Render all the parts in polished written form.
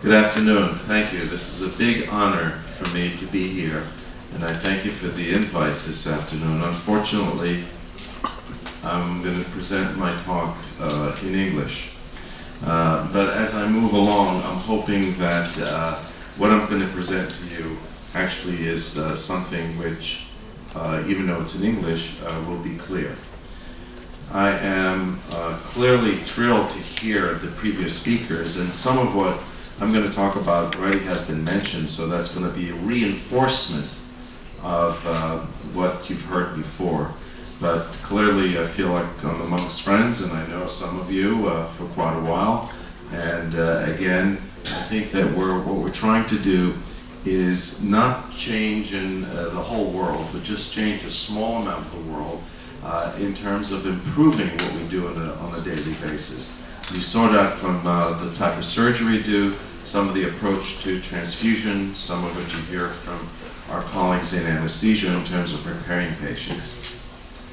Good afternoon. Thank you. This is a big honor for me to be here, and I thank you for the invite this afternoon. Unfortunately, I'm going to present my talk in English. But as I move along, I'm hoping that what I'm going to present to you actually is something which, even though it's in English, will be clear. I am clearly thrilled to hear the previous speakers, and some of what I'm going to talk about already has been mentioned, so that's going to be a reinforcement of what you've heard before. But clearly I feel like I'm amongst friends, and I know some of you for quite a while. And again, I think that what we're trying to do is not change in the whole world, but just change a small amount of the world in terms of improving what we do on a daily basis. You saw that from the type of surgery we do, some of the approach to transfusion, some of what you hear from our colleagues in anesthesia in terms of preparing patients.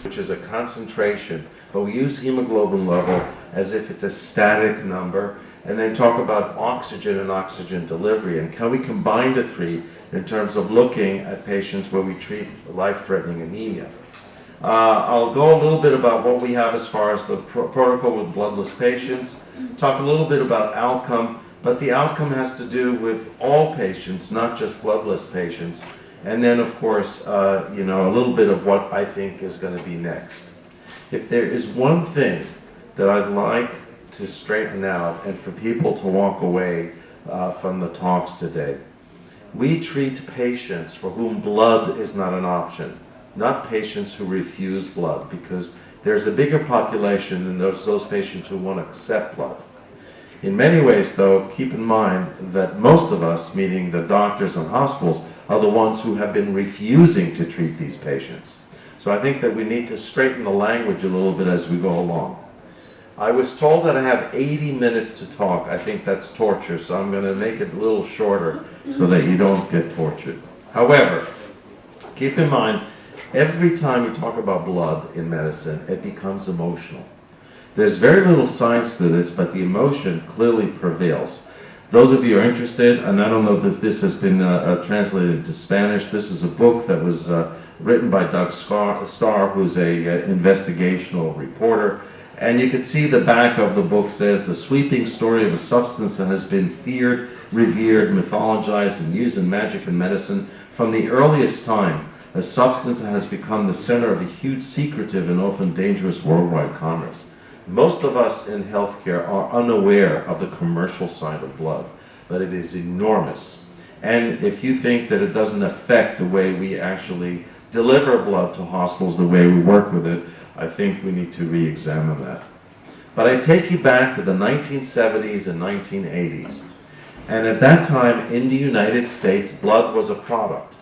Which is a concentration, but we use hemoglobin level as if it's a static number, and then talk about oxygen and oxygen delivery, and can we combine the three in terms of looking at patients where we treat life-threatening anemia. I'll go a little bit about what we have as far as the protocol with bloodless patients, talk a little bit about outcome, but the outcome has to do with all patients, not just bloodless patients. And then, of course, a little bit of what I think is going to be next. If there is one thing that I'd like to straighten out and for people to walk away from the talks today, we treat patients for whom blood is not an option, not patients who refuse blood, because there's a bigger population than those patients who want to accept blood. In many ways, though, keep in mind that most of us, meaning the doctors and hospitals, are the ones who have been refusing to treat these patients. So I think that we need to straighten the language a little bit as we go along. I was told that I have 80 minutes to talk. I think that's torture, so I'm going to make it a little shorter so that you don't get tortured. However, keep in mind, every time you talk about blood in medicine, it becomes emotional. There's very little science to this, but the emotion clearly prevails. Those of you who are interested, and I don't know if this has been translated into Spanish, this is a book that was written by Doug Starr, who's a investigational reporter. And you can see the back of the book says, the sweeping story of a substance that has been feared, revered, mythologized, and used in magic and medicine from the earliest time. A substance that has become the center of a huge, secretive, and often dangerous worldwide commerce. Most of us in healthcare are unaware of the commercial side of blood, but it is enormous. And if you think that it doesn't affect the way we actually deliver blood to hospitals, the way we work with it, I think we need to re-examine that. But I take you back to the 1970s and 1980s. And at that time in the United States, blood was a product.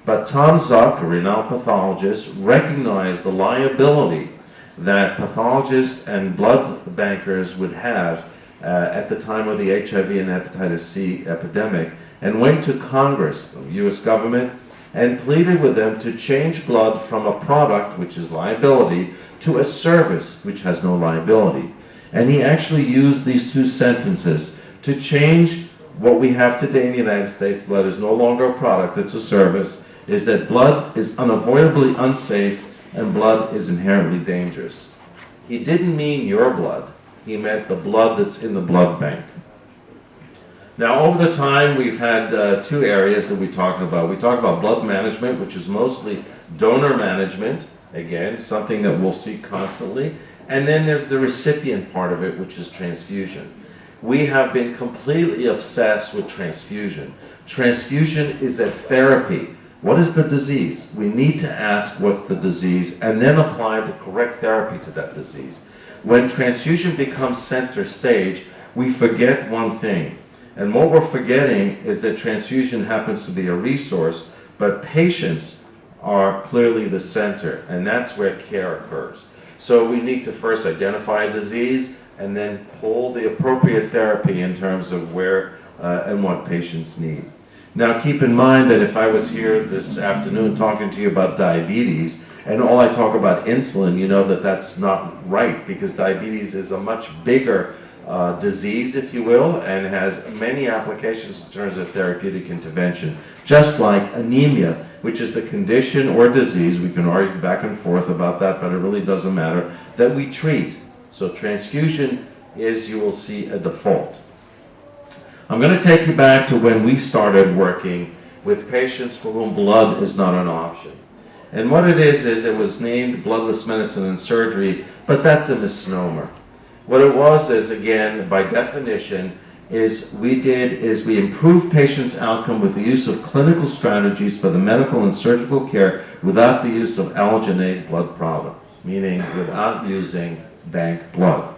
But Tom Zuck, a renowned pathologist, recognized the liability that pathologists and blood bankers would have at the time of the HIV and hepatitis C epidemic, and went to Congress, the US government, and pleaded with them to change blood from a product, which is liability, to a service, which has no liability. And he actually used these two sentences to change what we have today in the United States. Blood is no longer a product, it's a service, is that blood is unavoidably unsafe and blood is inherently dangerous. He didn't mean your blood, he meant the blood that's in the blood bank. Now, over the time, we've had two areas that we talk about. We talk about blood management, which is mostly donor management, again, something that we'll see constantly. And then there's the recipient part of it, which is transfusion. We have been completely obsessed with transfusion. Transfusion is a therapy. What is the disease? We need to ask what's the disease and then apply the correct therapy to that disease. When transfusion becomes center stage, we forget one thing. And what we're forgetting is that transfusion happens to be a resource, but patients are clearly the center, and that's where care occurs. So we need to first identify a disease and then pull the appropriate therapy in terms of where and what patients need. Now keep in mind that if I was here this afternoon talking to you about diabetes, and all I talk about insulin, you know that that's not right, because diabetes is a much bigger disease, if you will, and has many applications in terms of therapeutic intervention. Just like anemia, which is the condition or disease, we can argue back and forth about that, but it really doesn't matter, that we treat. So transfusion is, you will see, a default. I'm going to take you back to when we started working with patients for whom blood is not an option. And what it is it was named bloodless medicine and surgery, but that's a misnomer. What it was is, again, by definition, we improved patients' outcome with the use of clinical strategies for the medical and surgical care without the use of allogeneic blood products, meaning without using bank blood.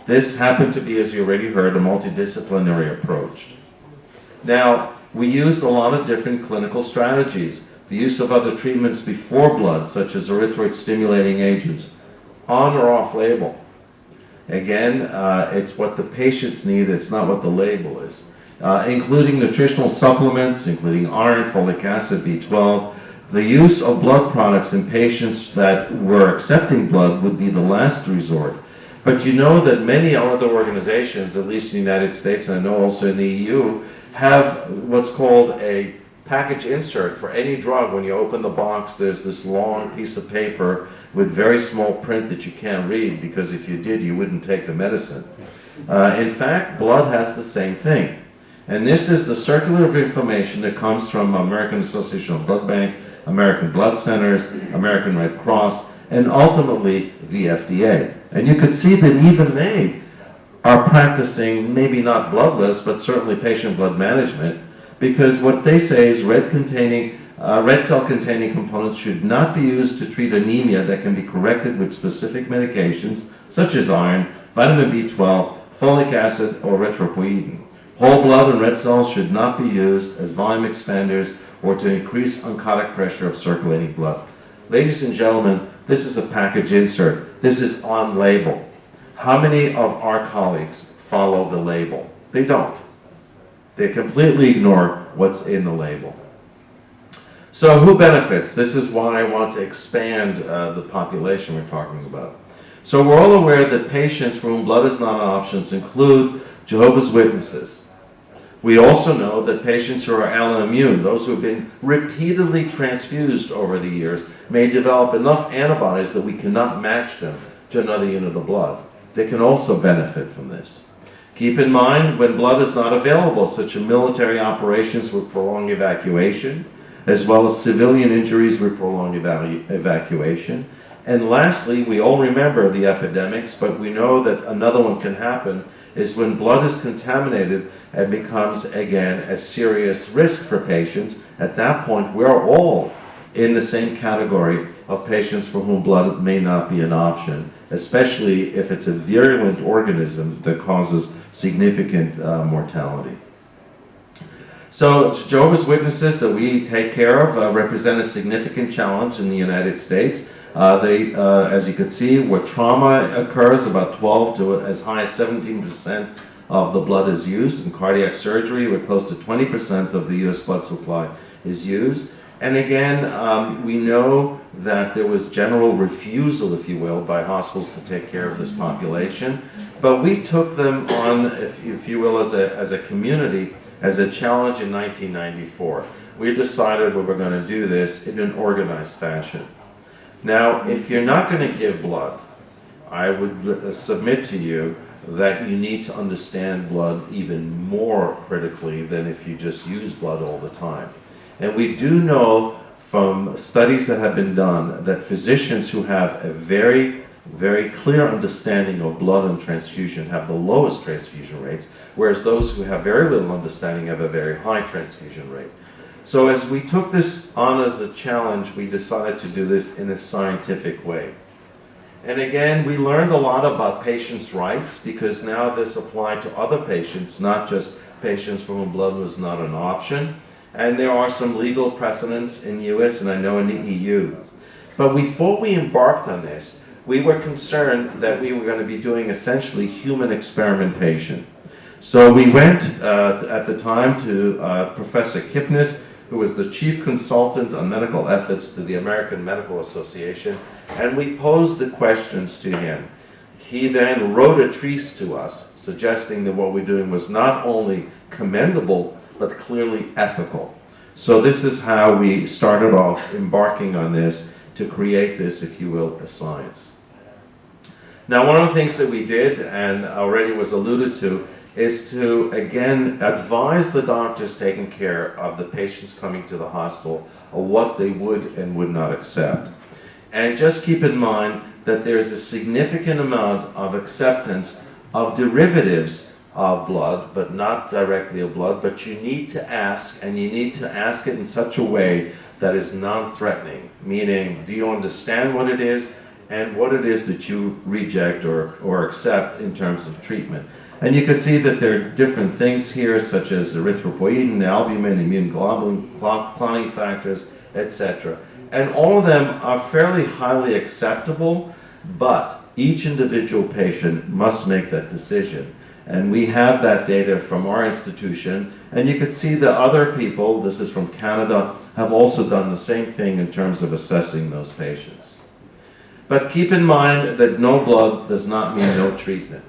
This happened to be, as you already heard, a multidisciplinary approach. Now, we used a lot of different clinical strategies. The use of other treatments before blood, such as erythroid-stimulating agents, on or off label. Again, it's what the patients need, it's not what the label is. Including nutritional supplements, including iron, folic acid, B12. The use of blood products in patients that were accepting blood would be the last resort. But you know that many other organizations, at least in the United States, and I know also in the EU, have what's called a package insert for any drug. When you open the box, there's this long piece of paper with very small print that you can't read, because if you did, you wouldn't take the medicine. In fact, blood has the same thing. And this is the circular of information that comes from American Association of Blood Bank, American Blood Centers, American Red Cross, and ultimately the FDA. And you could see that even they are practicing, maybe not bloodless, but certainly patient blood management, because what they say is red cell containing components should not be used to treat anemia that can be corrected with specific medications, such as iron, vitamin B12, folic acid, or erythropoietin. Whole blood and red cells should not be used as volume expanders or to increase oncotic pressure of circulating blood. Ladies and gentlemen, this is a package insert. This is on label. How many of our colleagues follow the label? They don't. They completely ignore what's in the label. So who benefits? This is why I want to expand the population we're talking about. So we're all aware that patients for whom blood is not an option include Jehovah's Witnesses. We also know that patients who are alloimmune, those who have been repeatedly transfused over the years, may develop enough antibodies that we cannot match them to another unit of blood. They can also benefit from this. Keep in mind, when blood is not available, such as military operations with prolonged evacuation, as well as civilian injuries with prolonged evacuation. And lastly, we all remember the epidemics, but we know that another one can happen, is when blood is contaminated and becomes, again, a serious risk for patients. At that point, we're all in the same category of patients for whom blood may not be an option, especially if it's a virulent organism that causes significant mortality. So Jehovah's Witnesses that we take care of represent a significant challenge in the United States. As you can see, where trauma occurs, about 12 to as high as 17% of the blood is used. In cardiac surgery, where close to 20% of the U.S. blood supply is used. And again, we know that there was general refusal, if you will, by hospitals to take care of this population. But we took them on, if you will, as a community, as a challenge in 1994. We decided we were going to do this in an organized fashion. Now, if you're not going to give blood, I would submit to you that you need to understand blood even more critically than if you just use blood all the time. And we do know from studies that have been done that physicians who have a very, very clear understanding of blood and transfusion have the lowest transfusion rates, whereas those who have very little understanding have a very high transfusion rate. So as we took this on as a challenge, we decided to do this in a scientific way. And again, we learned a lot about patients' rights, because now this applied to other patients, not just patients for whom blood was not an option. And there are some legal precedents in the US and I know in the EU. But before we embarked on this, we were concerned that we were going to be doing essentially human experimentation. So we went at the time to Professor Kipnis, who was the chief consultant on medical ethics to the American Medical Association, and we posed the questions to him. He then wrote a treatise to us, suggesting that what we're doing was not only commendable, but clearly ethical. So this is how we started off embarking on this to create this, if you will, a science. Now, one of the things that we did, and already was alluded to, is to, again, advise the doctors taking care of the patients coming to the hospital of what they would and would not accept. And just keep in mind that there's a significant amount of acceptance of derivatives of blood, but not directly of blood, but you need to ask, and you need to ask it in such a way that is non-threatening, meaning, do you understand what it is and what it is that you reject or accept in terms of treatment. And you can see that there are different things here, such as erythropoietin, albumin, immune globulin, clotting factors, etc. And all of them are fairly highly acceptable, but each individual patient must make that decision. And we have that data from our institution, and you can see that other people, this is from Canada, have also done the same thing in terms of assessing those patients. But keep in mind that no blood does not mean no treatment.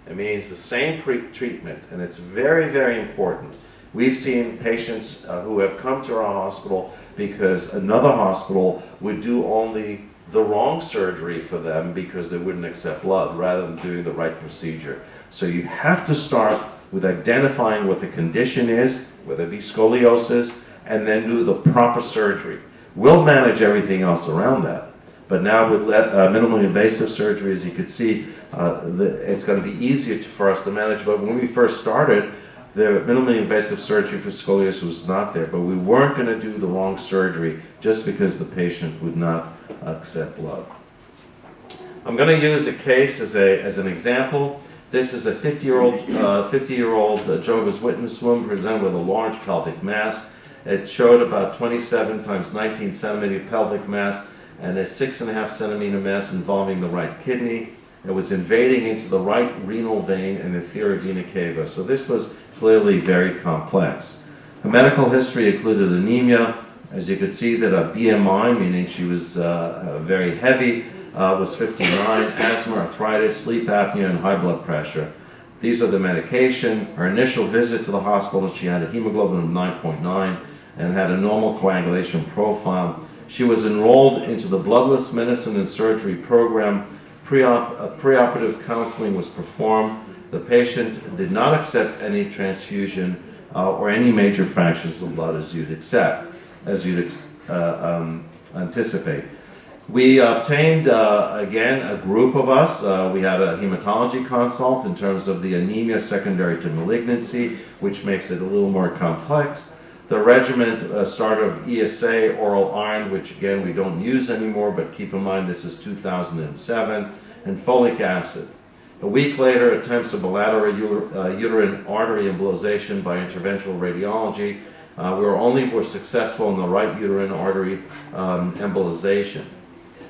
It means the same treatment, and it's very, very important. We've seen patients who have come to our hospital because another hospital would do only the wrong surgery for them because they wouldn't accept blood rather than doing the right procedure. So you have to start with identifying what the condition is, whether it be scoliosis, and then do the proper surgery. We'll manage everything else around that. But now with minimally invasive surgery, as you can see, it's going to be easier for us to manage. But when we first started, the minimally invasive surgery for scoliosis was not there. But we weren't going to do the wrong surgery just because the patient would not accept blood. I'm going to use a case as an example. This is a 50-year-old Jehovah's Witness woman presented with a large pelvic mass. It showed about 27 times 19 centimeter pelvic mass and a 6.5 centimeter mass involving the right kidney. It was invading into the right renal vein and inferior vena cava. So this was clearly very complex. Her medical history included anemia. As you could see, that a BMI, meaning she was very heavy, was 59, asthma, arthritis, sleep apnea, and high blood pressure. These are the medication. Her initial visit to the hospital, she had a hemoglobin of 9.9 and had a normal coagulation profile. She was enrolled into the bloodless medicine and surgery program. Preoperative counseling was performed. The patient did not accept any transfusion or any major fractions of blood as you'd anticipate. We obtained, again, a group of us. We had a hematology consult in terms of the anemia secondary to malignancy, which makes it a little more complex. The regimen started of ESA, oral iron, which again we don't use anymore, but keep in mind this is 2007, and folic acid. A week later, attempts of bilateral uterine artery embolization by interventional radiology. We were successful in the right uterine artery embolization.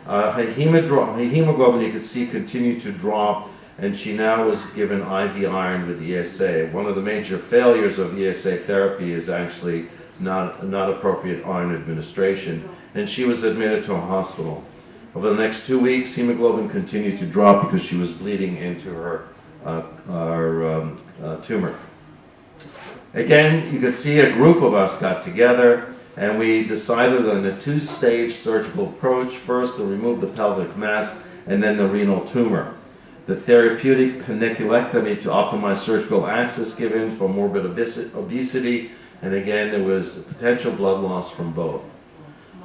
Her hemoglobin, you could see, continued to drop, and she now was given IV iron with ESA. One of the major failures of ESA therapy is actually not appropriate iron administration, and she was admitted to a hospital. Over the next 2 weeks, hemoglobin continued to drop because she was bleeding into her tumor. Again, you could see a group of us got together, and we decided on a two-stage surgical approach. First, to remove the pelvic mass, and then the renal tumor. The therapeutic paniculectomy to optimize surgical access given for morbid obesity, and again, there was potential blood loss from both.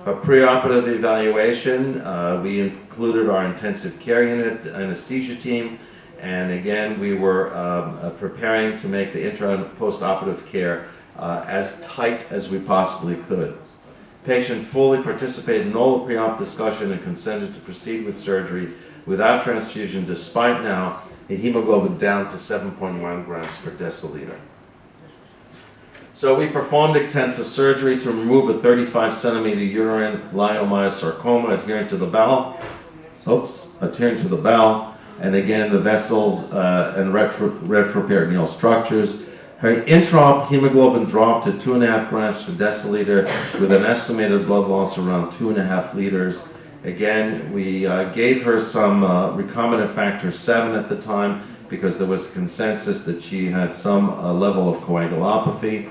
For preoperative evaluation, we included our intensive care unit anesthesia team, and again, we were preparing to make the intra and post-operative care as tight as we possibly could. Patient fully participated in all the pre-op discussion and consented to proceed with surgery without transfusion, despite now a hemoglobin down to 7.1 grams per deciliter. So we performed extensive surgery to remove a 35 centimeter uterine leiomyosarcoma adherent to the bowel, and again the vessels and retroperitoneal structures. Her intra-op hemoglobin dropped to 2.5 grams per deciliter with an estimated blood loss around 2.5 liters. Again, we gave her some recombinant factor 7 at the time because there was a consensus that she had some level of coagulopathy.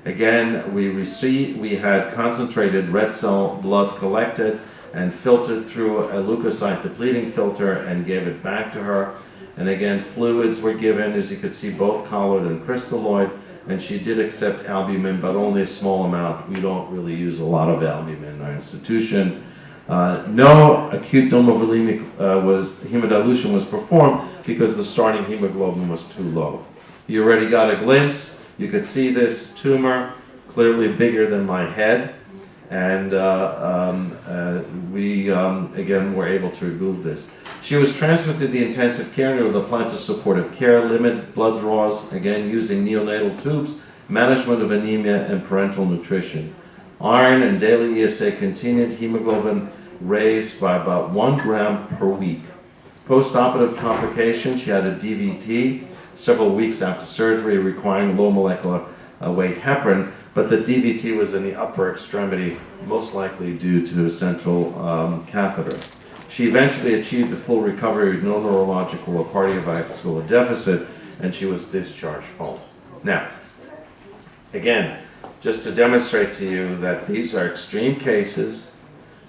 Again, we had concentrated red cell blood collected and filtered through a leukocyte depleting filter and gave it back to her. And again, fluids were given, as you could see, both colloid and crystalloid, and she did accept albumin, but only a small amount. We don't really use a lot of albumin in our institution. No acute domovolemic hemodilution was performed because the starting hemoglobin was too low. You already got a glimpse. You could see this tumor, clearly bigger than my head, and we again were able to remove this. She was transferred to the intensive care unit with a plan to supportive care, limited blood draws, again using neonatal tubes, management of anemia, and parenteral nutrition. Iron and daily ESA continued, hemoglobin raised by about 1 gram per week. Post-operative complications, she had a DVT several weeks after surgery requiring low molecular weight heparin, but the DVT was in the upper extremity, most likely due to a central catheter. She eventually achieved a full recovery with no neurological or cardiovascular deficit, and she was discharged home. Now, again, just to demonstrate to you that these are extreme cases,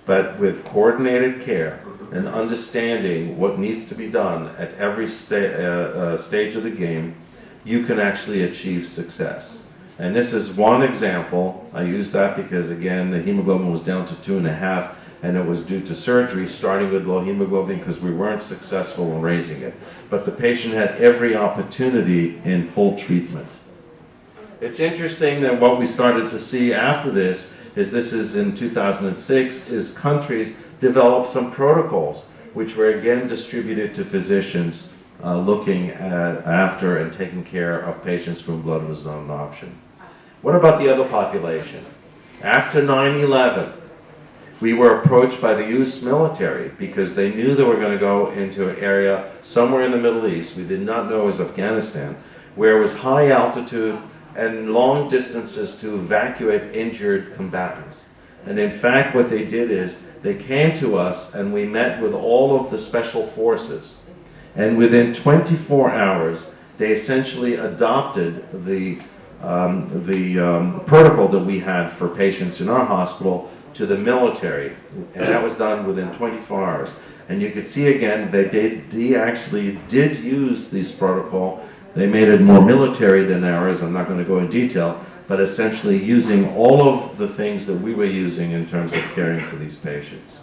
but with coordinated care and understanding what needs to be done at every stage of the game, you can actually achieve success. And this is one example. I use that because, again, the hemoglobin was down to 2.5, and it was due to surgery, starting with low hemoglobin because we weren't successful in raising it. But the patient had every opportunity in full treatment. It's interesting that what we started to see after this is in 2006, is countries developed some protocols which were again distributed to physicians looking after and taking care of patients for whom blood was not an option. What about the other population? After 9/11, we were approached by the US military because they knew they were going to go into an area somewhere in the Middle East, we did not know it was Afghanistan, where it was high altitude and long distances to evacuate injured combatants. And in fact, what they did is they came to us and we met with all of the special forces. And within 24 hours, they essentially adopted the protocol that we had for patients in our hospital to the military. And that was done within 24 hours. And you could see again, they actually did use this protocol. They made it more military than ours. I'm not going to go in detail, but essentially using all of the things that we were using in terms of caring for these patients.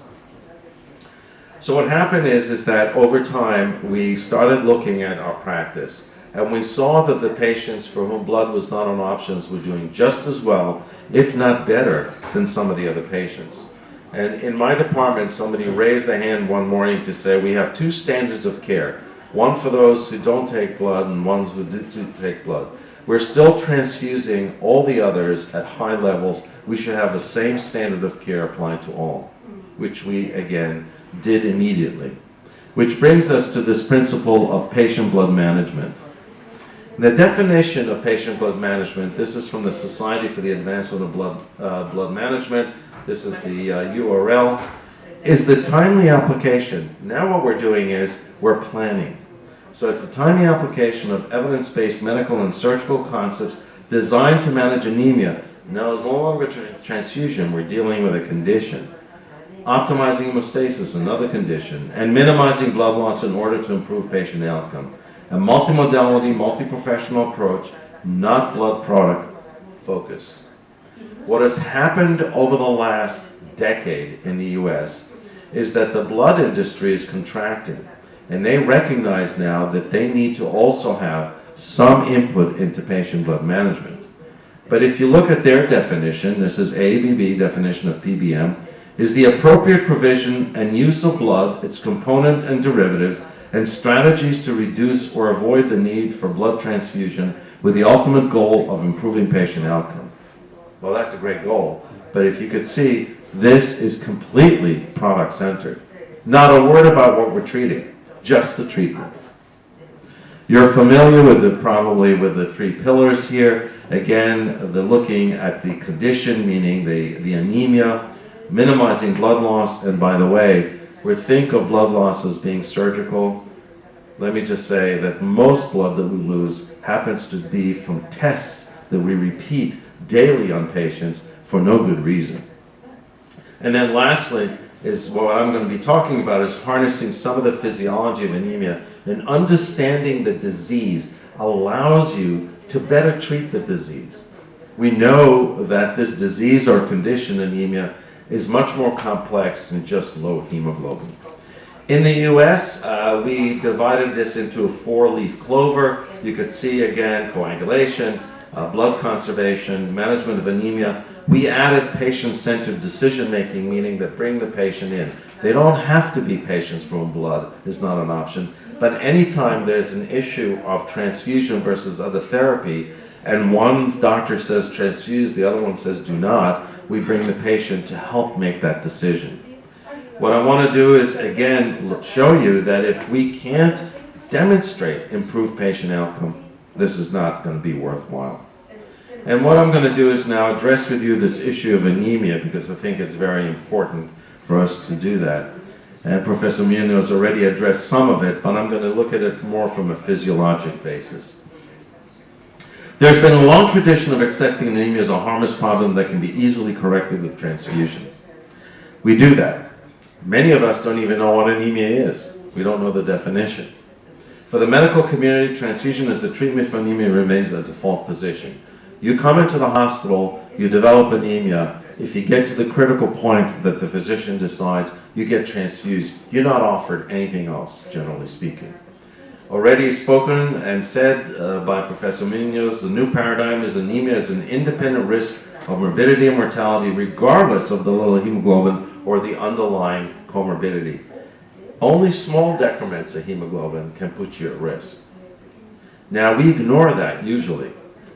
So what happened is that over time, we started looking at our practice, and we saw that the patients for whom blood was not an option were doing just as well, if not better, than some of the other patients. And in my department, somebody raised a hand one morning to say, we have two standards of care, one for those who don't take blood and ones who do take blood. We're still transfusing all the others at high levels. We should have the same standard of care applied to all, which we, again, did immediately. Which brings us to this principle of patient blood management. The definition of patient blood management, this is from the Society for the Advancement of Blood Management. This is the URL, is the timely application. Now what we're doing is we're planning. So it's the timely application of evidence-based medical and surgical concepts designed to manage anemia. Now it's no longer transfusion, we're dealing with a condition. Optimizing hemostasis, another condition, and minimizing blood loss in order to improve patient outcome. A multimodality, multi-professional approach, not blood product focused. What has happened over the last decade in the US is that the blood industry is contracting, and they recognize now that they need to also have some input into patient blood management. But if you look at their definition, this is AABB definition of PBM, is the appropriate provision and use of blood, its component and derivatives, and strategies to reduce or avoid the need for blood transfusion with the ultimate goal of improving patient outcome. Well, that's a great goal, but if you could see, this is completely product-centered. Not a word about what we're treating, just the treatment. You're familiar with probably with the three pillars here. Again, they're looking at the condition, meaning the anemia. minimizing blood loss. And by the way, we think of blood loss as being surgical. Let me just say that most blood that we lose happens to be from tests that we repeat daily on patients for no good reason. And then lastly, is what I'm going to be talking about is harnessing some of the physiology of anemia, and understanding the disease allows you to better treat the disease. We know that this disease or condition, anemia, is much more complex than just low hemoglobin. In the US, we divided this into a 4-leaf clover. You could see again coagulation, blood conservation, management of anemia. We added patient-centered decision-making, meaning that bring the patient in. They don't have to be patients from blood, is not an option. But anytime there's an issue of transfusion versus other therapy, and one doctor says transfuse, the other one says do not, we bring the patient to help make that decision. What I want to do is, again, show you that if we can't demonstrate improved patient outcome, this is not going to be worthwhile. And what I'm going to do is now address with you this issue of anemia, because I think it's very important for us to do that. And Professor Munoz already addressed some of it, but I'm going to look at it more from a physiologic basis. There's been a long tradition of accepting anemia as a harmless problem that can be easily corrected with transfusion. We do that. Many of us don't even know what anemia is. We don't know the definition. For the medical community, transfusion as a treatment for anemia remains a default position. You come into the hospital, you develop anemia. If you get to the critical point that the physician decides, you get transfused. You're not offered anything else, generally speaking. Already spoken and said by Professor Munoz, the new paradigm is anemia as an independent risk of morbidity and mortality regardless of the level of hemoglobin or the underlying comorbidity. Only small decrements of hemoglobin can put you at risk. Now, we ignore that usually,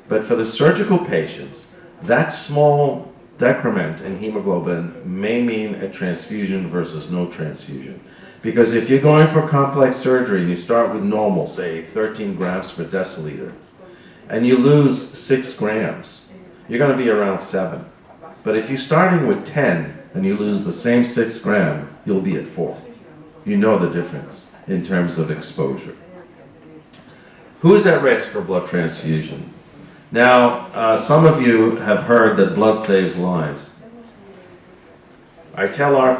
but for the surgical patients, that small decrement in hemoglobin may mean a transfusion versus no transfusion. Because if you're going for complex surgery and you start with normal, say 13 grams per deciliter, and you lose 6 grams, you're going to be around 7. But if you're starting with 10 and you lose the same 6 grams, you'll be at 4. You know the difference in terms of exposure. Who's at risk for blood transfusion? Now, some of you have heard that blood saves lives. I tell our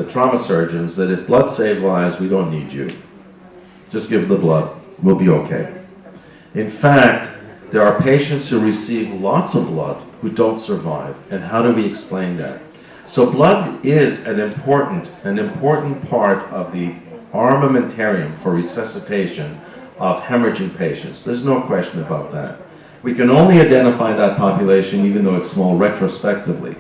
trauma surgeons that if blood saves lives, we don't need you. Just give the blood. We'll be okay. In fact, there are patients who receive lots of blood who don't survive. And how do we explain that? So blood is an important part of the armamentarium for resuscitation of hemorrhaging patients. There's no question about that. We can only identify that population, even though it's small, retrospectively.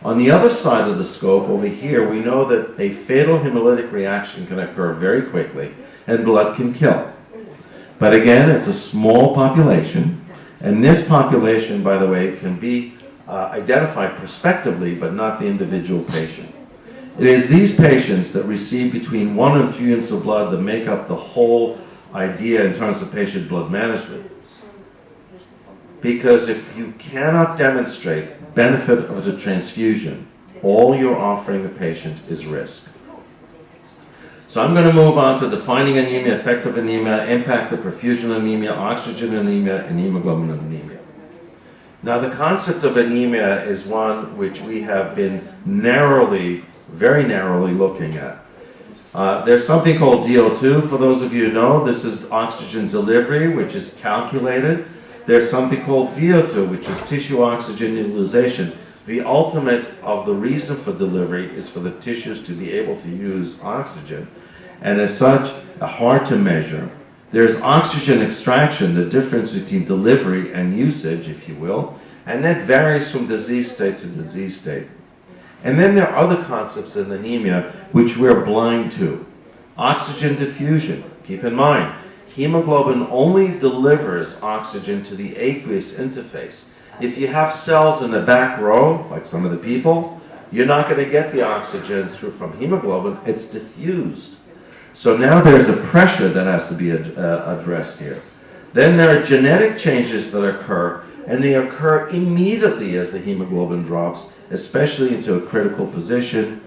On the other side of the scope, over here, we know that a fatal hemolytic reaction can occur very quickly, and blood can kill. But again, it's a small population, and this population, by the way, can be identified prospectively, but not the individual patient. It is these patients that receive between 1 and 3 units of blood that make up the whole idea in terms of patient blood management. Because if you cannot demonstrate benefit of the transfusion, all you're offering the patient is risk. So I'm going to move on to defining anemia, effective anemia, impact of perfusion anemia, oxygen anemia, and hemoglobin anemia. Now the concept of anemia is one which we have been very narrowly looking at. There's something called DO2, for those of you who know. This is oxygen delivery, which is calculated. There's something called VO2, which is tissue oxygen utilization. The ultimate of the reason for delivery is for the tissues to be able to use oxygen, and as such, hard to measure. There's oxygen extraction, the difference between delivery and usage, if you will, and that varies from disease state to disease state. And then there are other concepts in anemia which we're blind to. Oxygen diffusion. Keep in mind, hemoglobin only delivers oxygen to the aqueous interface. If you have cells in the back row, like some of the people, you're not going to get the oxygen from hemoglobin. It's diffused. So now there's a pressure that has to be addressed here. Then there are genetic changes that occur and they occur immediately as the hemoglobin drops, especially into a critical position.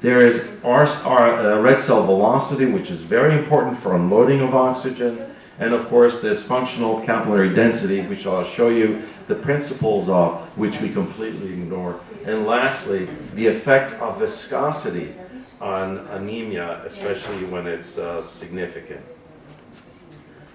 There is red cell velocity, which is very important for unloading of oxygen. And of course, there's functional capillary density, which I'll show you the principles of, which we completely ignore. And lastly, the effect of viscosity on anemia, especially when it's significant.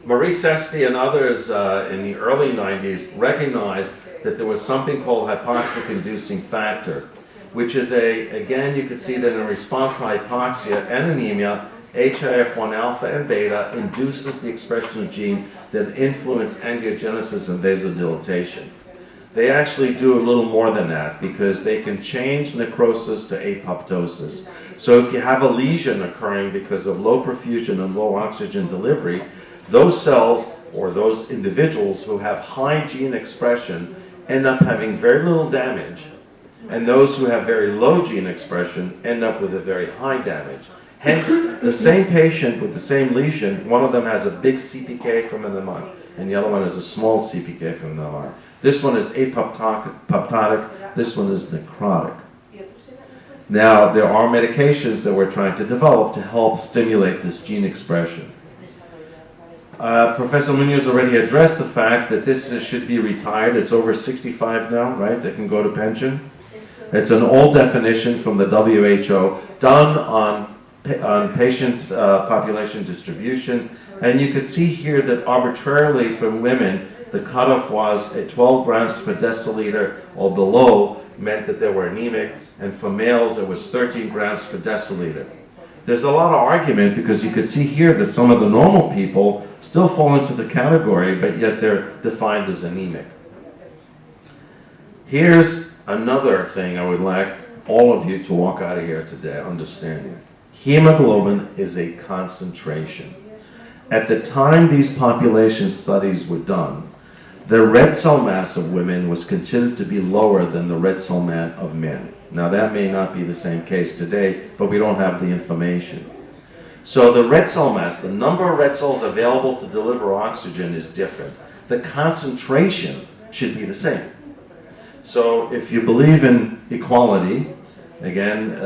Marie Sesti and others in the early 90s recognized that there was something called hypoxic-inducing factor, which is again, you could see that in response to hypoxia and anemia, HIF-1 alpha and beta induces the expression of gene that influence angiogenesis and vasodilatation. They actually do a little more than that because they can change necrosis to apoptosis. So if you have a lesion occurring because of low perfusion and low oxygen delivery, those cells or those individuals who have high gene expression end up having very little damage, and those who have very low gene expression end up with a very high damage. Hence, the same patient with the same lesion, one of them has a big CPK from an MRI, and the other one has a small CPK from an MRI. This one is apoptotic, this one is necrotic. Now, there are medications that we're trying to develop to help stimulate this gene expression. Professor Munoz already addressed the fact that this should be retired. It's over 65 now, right? They can go to pension. It's an old definition from the WHO done on patient population distribution. And you could see here that arbitrarily for women, the cutoff was at 12 grams per deciliter or below meant that they were anemic, and for males it was 13 grams per deciliter. There's a lot of argument because you could see here that some of the normal people still fall into the category, but yet they're defined as anemic. Here's another thing I would like all of you to walk out of here today understanding. Hemoglobin is a concentration. At the time these population studies were done, the red cell mass of women was considered to be lower than the red cell mass of men. Now that may not be the same case today, but we don't have the information. So the red cell mass, the number of red cells available to deliver oxygen is different. The concentration should be the same. So if you believe in equality, again,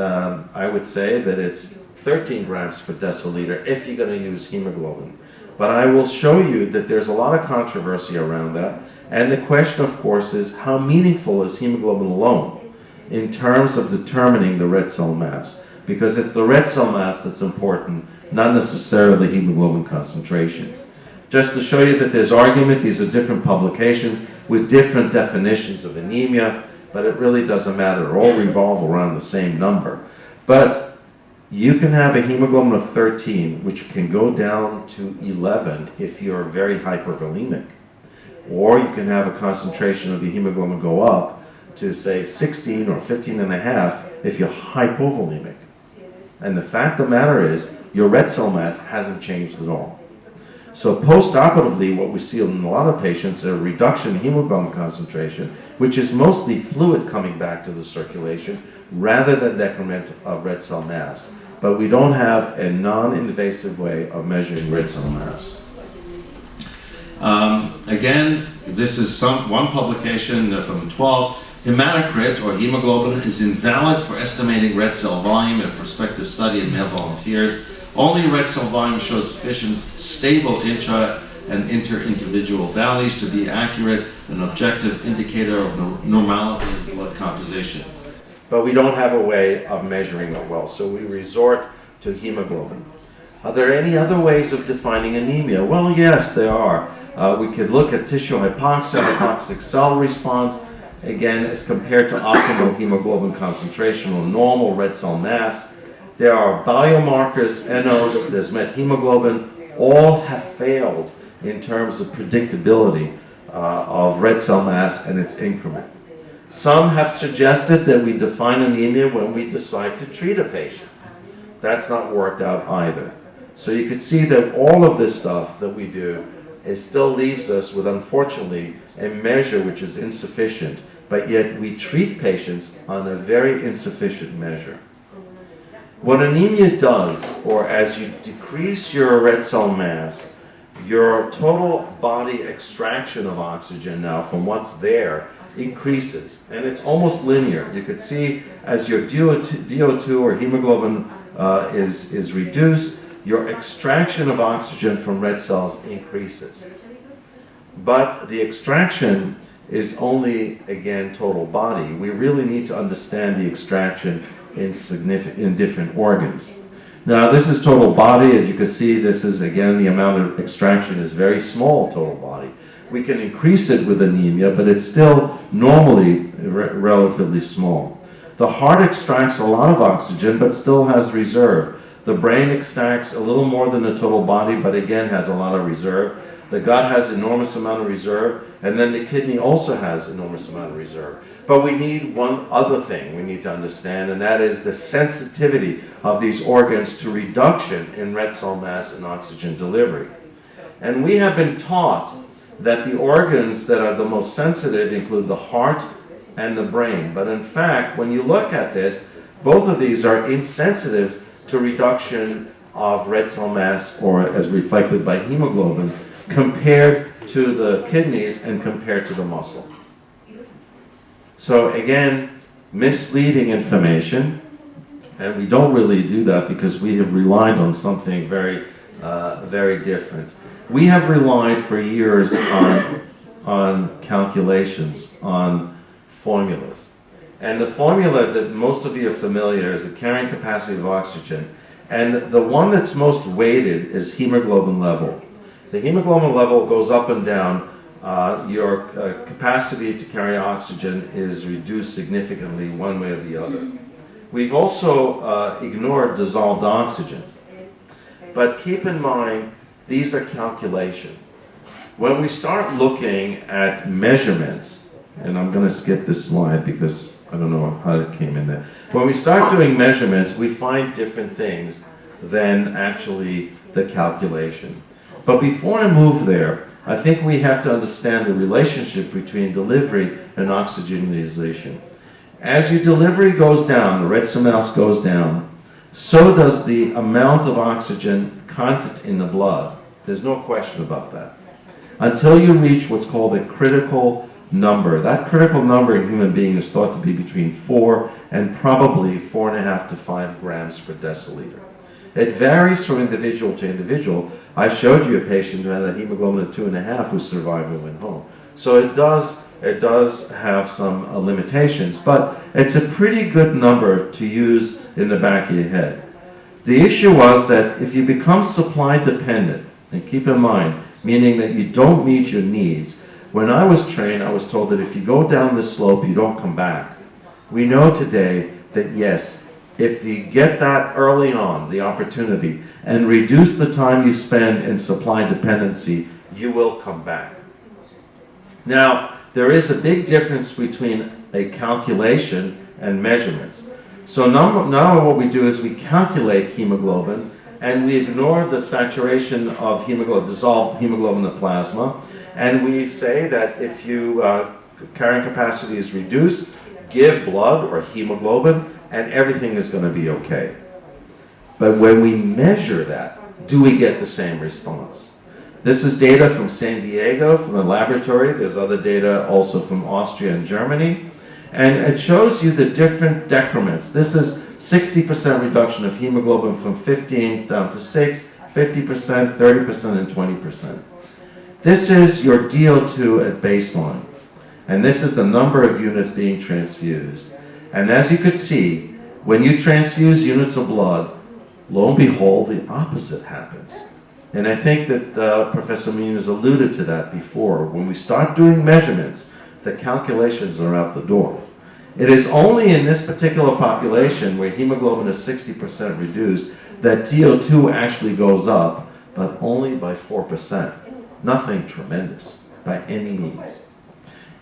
I would say that it's 13 grams per deciliter if you're going to use hemoglobin. But I will show you that there's a lot of controversy around that. And the question, of course, is how meaningful is hemoglobin alone in terms of determining the red cell mass? Because it's the red cell mass that's important, not necessarily the hemoglobin concentration. Just to show you that there's argument, these are different publications with different definitions of anemia, but it really doesn't matter. They all revolve around the same number. But you can have a hemoglobin of 13, which can go down to 11 if you're very hypervolemic. Or you can have a concentration of the hemoglobin go up to, say, 16 or 15 and a half if you're hypovolemic. And the fact of the matter is, your red cell mass hasn't changed at all. So post-operatively, what we see in a lot of patients is a reduction in hemoglobin concentration, which is mostly fluid coming back to the circulation rather than decrement of red cell mass. But we don't have a non-invasive way of measuring red cell mass. Again, this is one publication from 12. Hematocrit, or hemoglobin, is invalid for estimating red cell volume in a prospective study in male volunteers. Only red cell volume shows sufficient stable intra and inter-individual values to be accurate, an objective indicator of normality in blood composition. But we don't have a way of measuring it well, so we resort to hemoglobin. Are there any other ways of defining anemia? Well, yes, there are. We could look at tissue hypoxia, hypoxic cell response, again, as compared to optimal hemoglobin concentration or normal red cell mass. There are biomarkers, NOs, there's methemoglobin, all have failed in terms of predictability of red cell mass and its increment. Some have suggested that we define anemia when we decide to treat a patient. That's not worked out either. So you can see that all of this stuff that we do, it still leaves us with, unfortunately, a measure which is insufficient, but yet we treat patients on a very insufficient measure. What anemia does, or as you decrease your red cell mass, your total body extraction of oxygen now from what's there increases, and it's almost linear. You could see as your DO2 or hemoglobin is reduced, your extraction of oxygen from red cells increases. But the extraction is only, again, total body. We really need to understand the extraction in different organs. Now, this is total body. As you can see, this is, again, the amount of extraction is very small total body. We can increase it with anemia, but it's still normally relatively small. The heart extracts a lot of oxygen, but still has reserve. The brain extracts a little more than the total body, but again has a lot of reserve. The gut has enormous amount of reserve, and then the kidney also has enormous amount of reserve. But we need one other thing we need to understand, and that is the sensitivity of these organs to reduction in red cell mass and oxygen delivery. And we have been taught that the organs that are the most sensitive include the heart and the brain. But in fact, when you look at this, both of these are insensitive to reduction of red cell mass, or as reflected by hemoglobin, compared to the kidneys and compared to the muscle. So again, misleading information, and we don't really do that because we have relied on something very different. We have relied for years on calculations, on formulas. And the formula that most of you are familiar is the carrying capacity of oxygen. And the one that's most weighted is hemoglobin level. The hemoglobin level goes up and down. Your capacity to carry oxygen is reduced significantly one way or the other. We've also ignored dissolved oxygen. But keep in mind, these are calculations. When we start looking at measurements, and I'm going to skip this slide because I don't know how it came in there. When we start doing measurements, we find different things than actually the calculation. But before I move there, I think we have to understand the relationship between delivery and oxygenization. As your delivery goes down, the red cell mass goes down, so does the amount of oxygen content in the blood. There's no question about that. Until you reach what's called a critical number. That critical number in human beings is thought to be between 4 and probably 4.5 to 5 grams per deciliter. It varies from individual to individual. I showed you a patient who had a hemoglobin of 2.5 who survived and went home. So it does have some limitations, but it's a pretty good number to use in the back of your head. The issue was that if you become supply dependent, and keep in mind, meaning that you don't meet your needs, when I was trained, I was told that if you go down this slope, you don't come back. We know today that yes, if you get that early on, the opportunity, and reduce the time you spend in supply dependency, you will come back. Now, there is a big difference between a calculation and measurements. So now what we do is we calculate hemoglobin, and we ignore the saturation of hemoglobin, dissolved hemoglobin in the plasma, and we say that if you carrying capacity is reduced, give blood or hemoglobin, and everything is going to be okay. But when we measure that, do we get the same response? This is data from San Diego, from a laboratory. There's other data also from Austria and Germany. And it shows you the different decrements. This is 60% reduction of hemoglobin from 15 down to 6, 50%, 30%, and 20%. This is your DO2 at baseline. And this is the number of units being transfused. And as you could see, when you transfuse units of blood, lo and behold, the opposite happens. And I think that Professor Muniz alluded to that before. When we start doing measurements, the calculations are out the door. It is only in this particular population where hemoglobin is 60% reduced that DO2 actually goes up, but only by 4%. Nothing tremendous by any means.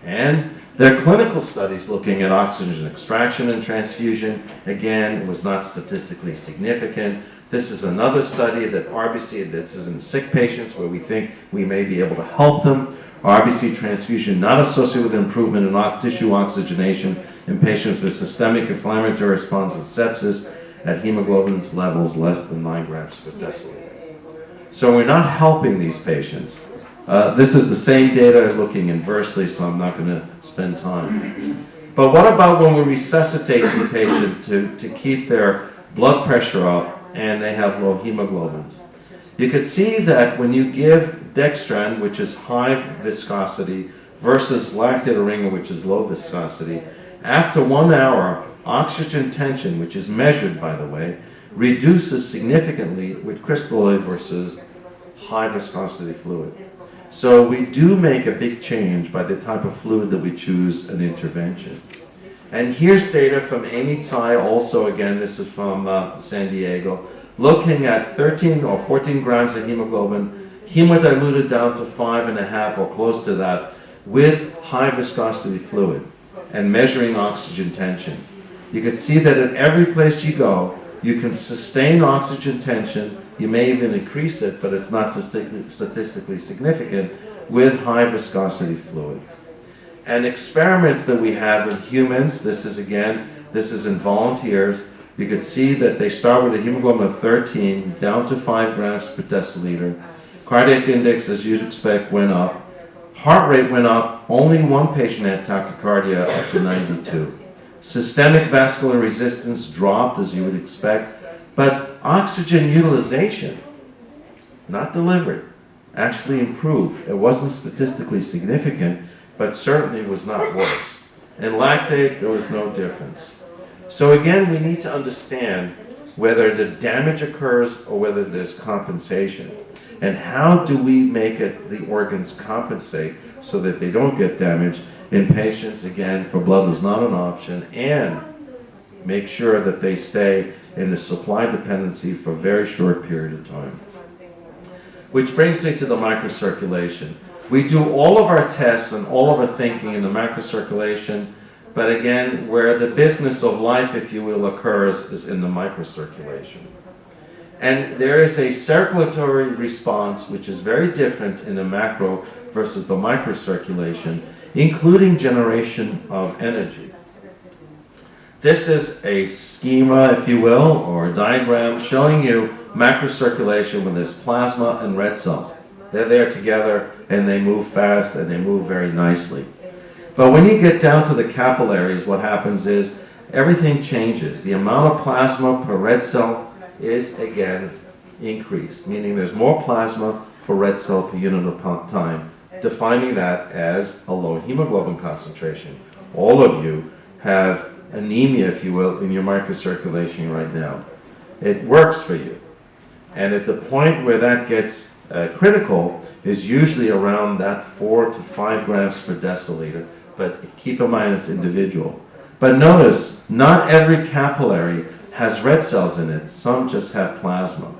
And there are clinical studies looking at oxygen extraction and transfusion. Again, it was not statistically significant. This is another study that RBC, this is in sick patients where we think we may be able to help them. RBC transfusion not associated with improvement in tissue oxygenation in patients with systemic inflammatory response and sepsis at hemoglobin levels less than 9 grams per deciliter. So we're not helping these patients. This is the same data looking inversely, so I'm not going to spend time. But what about when we resuscitate the patient to keep their blood pressure up and they have low hemoglobins? You could see that when you give dextran, which is high viscosity, versus lactate, which is low viscosity, after 1 hour, oxygen tension, which is measured, by the way, reduces significantly with crystalloid versus high viscosity fluid. So we do make a big change by the type of fluid that we choose an intervention. And here's data from Amy Tsai, also again, this is from San Diego, looking at 13 or 14 grams of hemoglobin, hemodiluted down to 5.5 or close to that, with high viscosity fluid, and measuring oxygen tension. You can see that at every place you go, you can sustain oxygen tension. You may even increase it, but it's not statistically significant with high viscosity fluid. And experiments that we have in humans, this is in volunteers, you can see that they start with a hemoglobin of 13 down to 5 grams per deciliter. Cardiac index, as you'd expect, went up. Heart rate went up. Only one patient had tachycardia up to 92. Systemic vascular resistance dropped, as you would expect, but oxygen utilization, not delivery, actually improved. It wasn't statistically significant, but certainly was not worse. In lactate, there was no difference. So again, we need to understand whether the damage occurs or whether there's compensation. And how do we make it, the organs compensate so that they don't get damaged in patients, again, for blood was not an option, and make sure that they stay in the supply dependency for a very short period of time. Which brings me to the microcirculation. We do all of our tests and all of our thinking in the macrocirculation, but again, where the business of life, if you will, occurs is in the microcirculation. And there is a circulatory response which is very different in the macro versus the microcirculation, including generation of energy. This is a schema, if you will, or a diagram showing you macrocirculation when there's plasma and red cells. They're there together and they move fast and they move very nicely. But when you get down to the capillaries, what happens is everything changes. The amount of plasma per red cell is again increased, meaning there's more plasma per red cell per unit of time, defining that as a low hemoglobin concentration. All of you have anemia, if you will, in your microcirculation right now. It works for you. And at the point where that gets critical is usually around that 4 to 5 grams per deciliter, but keep in mind it's individual. But notice, not every capillary has red cells in it. Some just have plasma.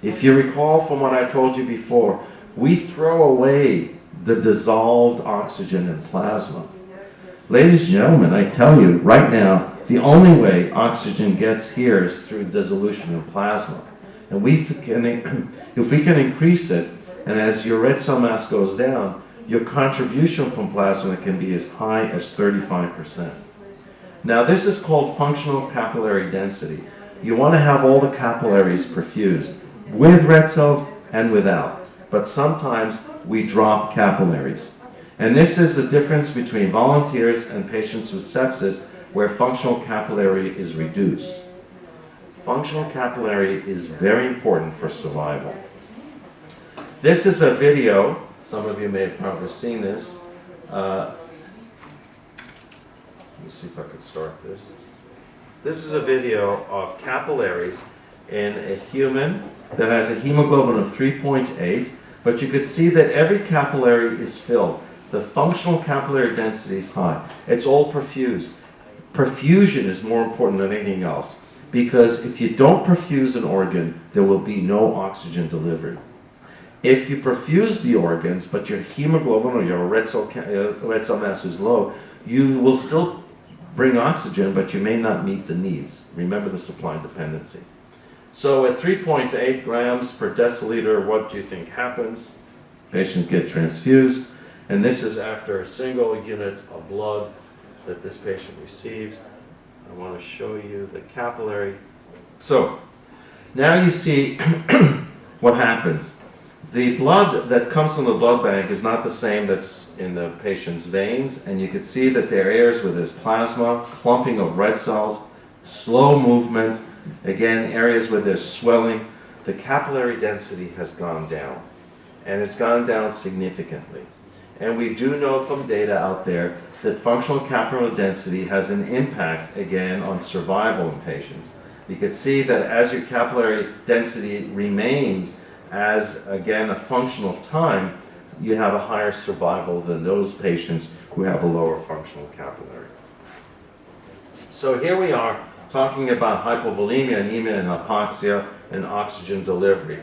If you recall from what I told you before, we throw away the dissolved oxygen in plasma. Ladies and gentlemen, I tell you right now, the only way oxygen gets here is through dissolution in plasma. And if we can increase it, and as your red cell mass goes down, your contribution from plasma can be as high as 35%. Now this is called functional capillary density. You want to have all the capillaries perfused, with red cells and without. But sometimes we drop capillaries. And this is the difference between volunteers and patients with sepsis, where functional capillary is reduced. Functional capillary is very important for survival. This is a video, some of you may have probably seen this. Let me see if I can start this. This is a video of capillaries in a human that has a hemoglobin of 3.8, but you could see that every capillary is filled. The functional capillary density is high. It's all perfused. Perfusion is more important than anything else, because if you don't perfuse an organ, there will be no oxygen delivery. If you perfuse the organs, but your hemoglobin or your red cell mass is low, you will still bring oxygen, but you may not meet the needs. Remember the supply dependency. So at 3.8 grams per deciliter, what do you think happens? Patients get transfused, and this is after a single unit of blood that this patient receives. I want to show you the capillary. So now you see what happens. The blood that comes from the blood bank is not the same that's in the patient's veins, and you can see that there are areas where there's plasma, clumping of red cells, slow movement, again, areas where there's swelling. The capillary density has gone down, and it's gone down significantly. And we do know from data out there that functional capillary density has an impact, again, on survival in patients. You can see that as your capillary density remains as, again, a function of time, you have a higher survival than those patients who have a lower functional capillary. So here we are talking about hypovolemia, anemia, and hypoxia, and oxygen delivery.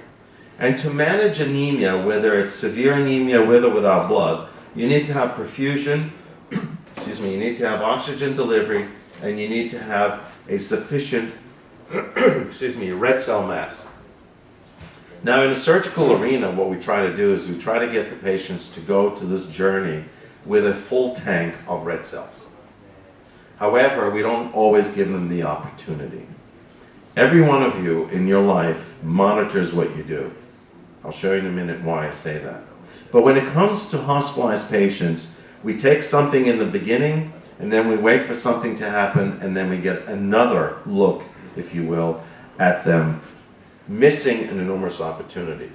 And to manage anemia, whether it's severe anemia with or without blood, you need to have perfusion, you need to have oxygen delivery, and you need to have a sufficient red cell mass. Now, in the surgical arena, what we try to do is we try to get the patients to go to this journey with a full tank of red cells. However, we don't always give them the opportunity. Every one of you in your life monitors what you do. I'll show you in a minute why I say that. But when it comes to hospitalized patients, we take something in the beginning, and then we wait for something to happen, and then we get another look, if you will, at them, missing an enormous opportunity.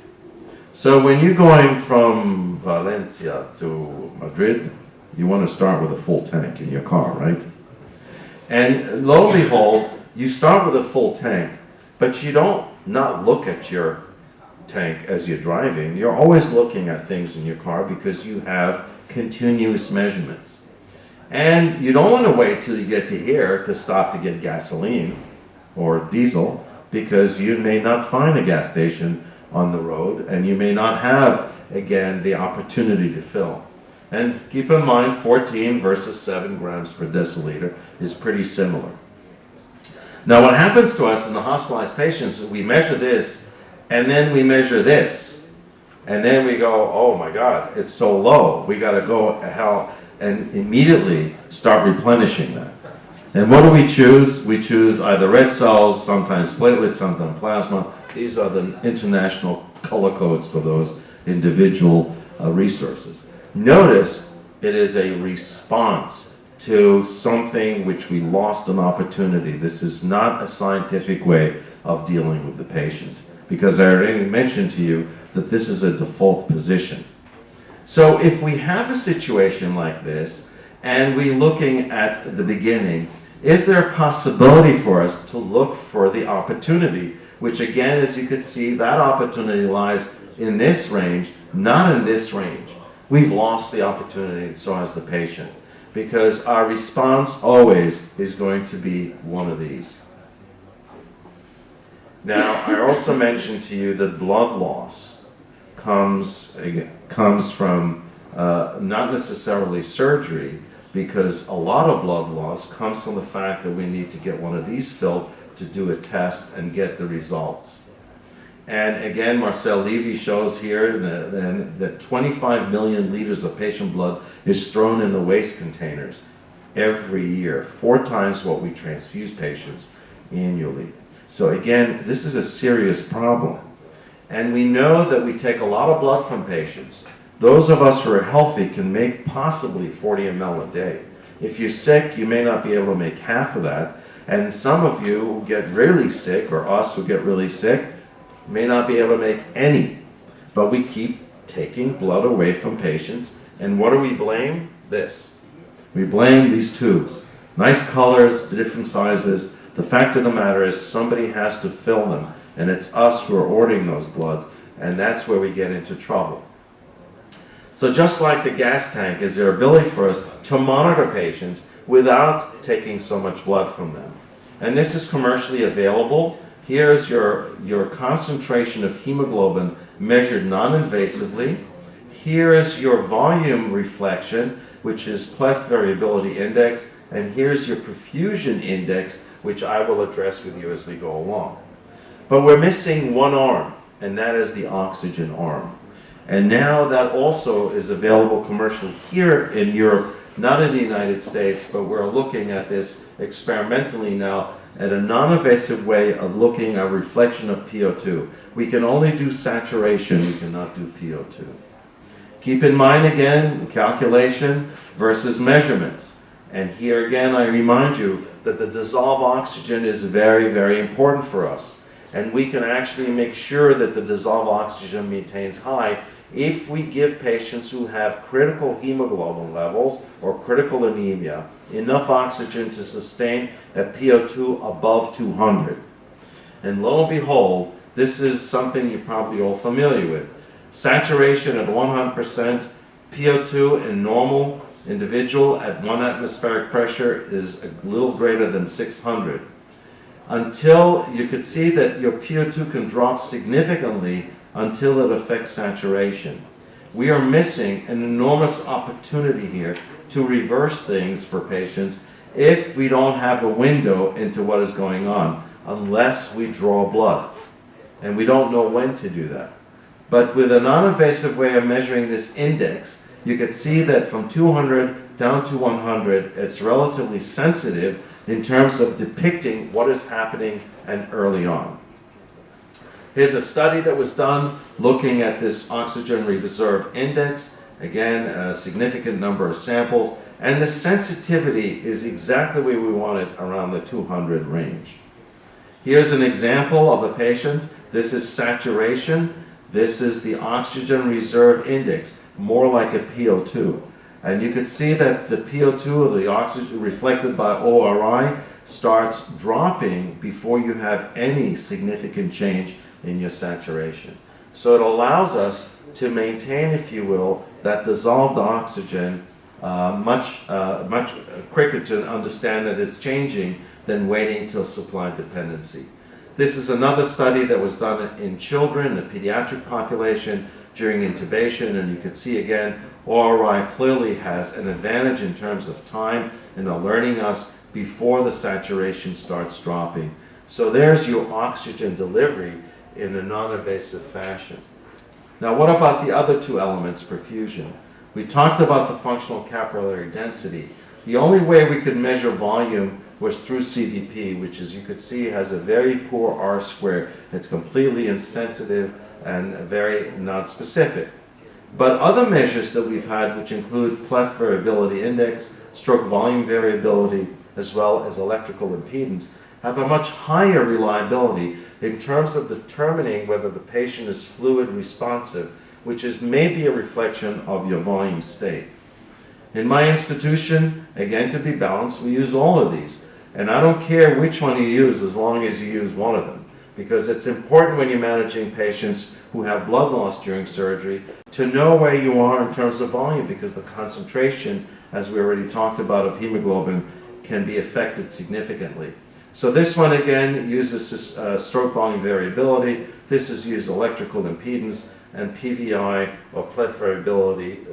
So when you're going from Valencia to Madrid, you want to start with a full tank in your car, right? And lo and behold, you start with a full tank, but you don't not look at your tank as you're driving. You're always looking at things in your car because you have continuous measurements. And you don't want to wait till you get to here to stop to get gasoline or diesel, because you may not find a gas station on the road, and you may not have, again, the opportunity to fill. And keep in mind, 14 versus 7 grams per deciliter is pretty similar. Now, what happens to us in the hospitalized patients is we measure this, and then we measure this, and then we go, oh my God, it's so low. We got to go hell and immediately start replenishing that. And what do we choose? We choose either red cells, sometimes platelets, sometimes plasma. These are the international color codes for those individual resources. Notice it is a response to something which we lost an opportunity. This is not a scientific way of dealing with the patient, because I already mentioned to you that this is a default position. So if we have a situation like this, and we're looking at the beginning, is there a possibility for us to look for the opportunity, which again, as you can see, that opportunity lies in this range, not in this range. We've lost the opportunity, and so has the patient, because our response always is going to be one of these. Now, I also mentioned to you that blood loss comes from not necessarily surgery, because a lot of blood loss comes from the fact that we need to get one of these filled to do a test and get the results. And again, Marcel Levy shows here that 25 million liters of patient blood is thrown in the waste containers every year, 4 times what we transfuse patients annually. So again, this is a serious problem. And we know that we take a lot of blood from patients. Those of us who are healthy can make possibly 40 ml a day. If you're sick, you may not be able to make half of that. And some of you who get really sick, or us who get really sick, may not be able to make any. But we keep taking blood away from patients. And what do we blame? This. We blame these tubes. Nice colors, different sizes. The fact of the matter is somebody has to fill them. And it's us who are ordering those bloods. And that's where we get into trouble. So just like the gas tank is their ability for us to monitor patients without taking so much blood from them. And this is commercially available. Here's your concentration of hemoglobin measured non-invasively. Here is your volume reflection, which is pleth variability index. And here's your perfusion index, which I will address with you as we go along. But we're missing one arm, and that is the oxygen arm. And now that also is available commercially here in Europe, not in the United States, but we're looking at this experimentally now at a non-invasive way of looking at reflection of PO2. We can only do saturation, we cannot do PO2. Keep in mind again, calculation versus measurements. And here again, I remind you that the dissolved oxygen is very, very important for us. And we can actually make sure that the dissolved oxygen maintains high if we give patients who have critical hemoglobin levels or critical anemia enough oxygen to sustain a PO2 above 200. And lo and behold, this is something you're probably all familiar with. Saturation at 100%, PO2 in normal individual at 1 atmospheric pressure is a little greater than 600. Until you could see that your PO2 can drop significantly until it affects saturation. We are missing an enormous opportunity here to reverse things for patients if we don't have a window into what is going on, unless we draw blood. And we don't know when to do that. But with a non-invasive way of measuring this index, you can see that from 200 down to 100, it's relatively sensitive in terms of depicting what is happening and early on. Here's a study that was done looking at this oxygen reserve index. Again, a significant number of samples, and the sensitivity is exactly where we want it, around the 200 range. Here's an example of a patient. This is saturation. This is the oxygen reserve index, more like a PO2. And you can see that the PO2, or the oxygen reflected by ORI, starts dropping before you have any significant change in your saturation. So it allows us to maintain, if you will, that dissolved oxygen much quicker to understand that it's changing than waiting till supply dependency. This is another study that was done in children, the pediatric population, during intubation, and you can see again, ORI clearly has an advantage in terms of time in alerting us before the saturation starts dropping. So there's your oxygen delivery in a non-invasive fashion. Now what about the other two elements, perfusion? We talked about the functional capillary density. The only way we could measure volume was through CVP, which, as you could see, has a very poor R-square. It's completely insensitive and very non-specific. But other measures that we've had, which include pleth variability index, stroke volume variability, as well as electrical impedance, have a much higher reliability in terms of determining whether the patient is fluid responsive, which is maybe a reflection of your volume state. In my institution, again to be balanced, we use all of these. And I don't care which one you use as long as you use one of them, because it's important when you're managing patients who have blood loss during surgery to know where you are in terms of volume, because the concentration, as we already talked about, of hemoglobin can be affected significantly. So this one again uses stroke volume variability. This is used electrical impedance, and PVI, or pleth variability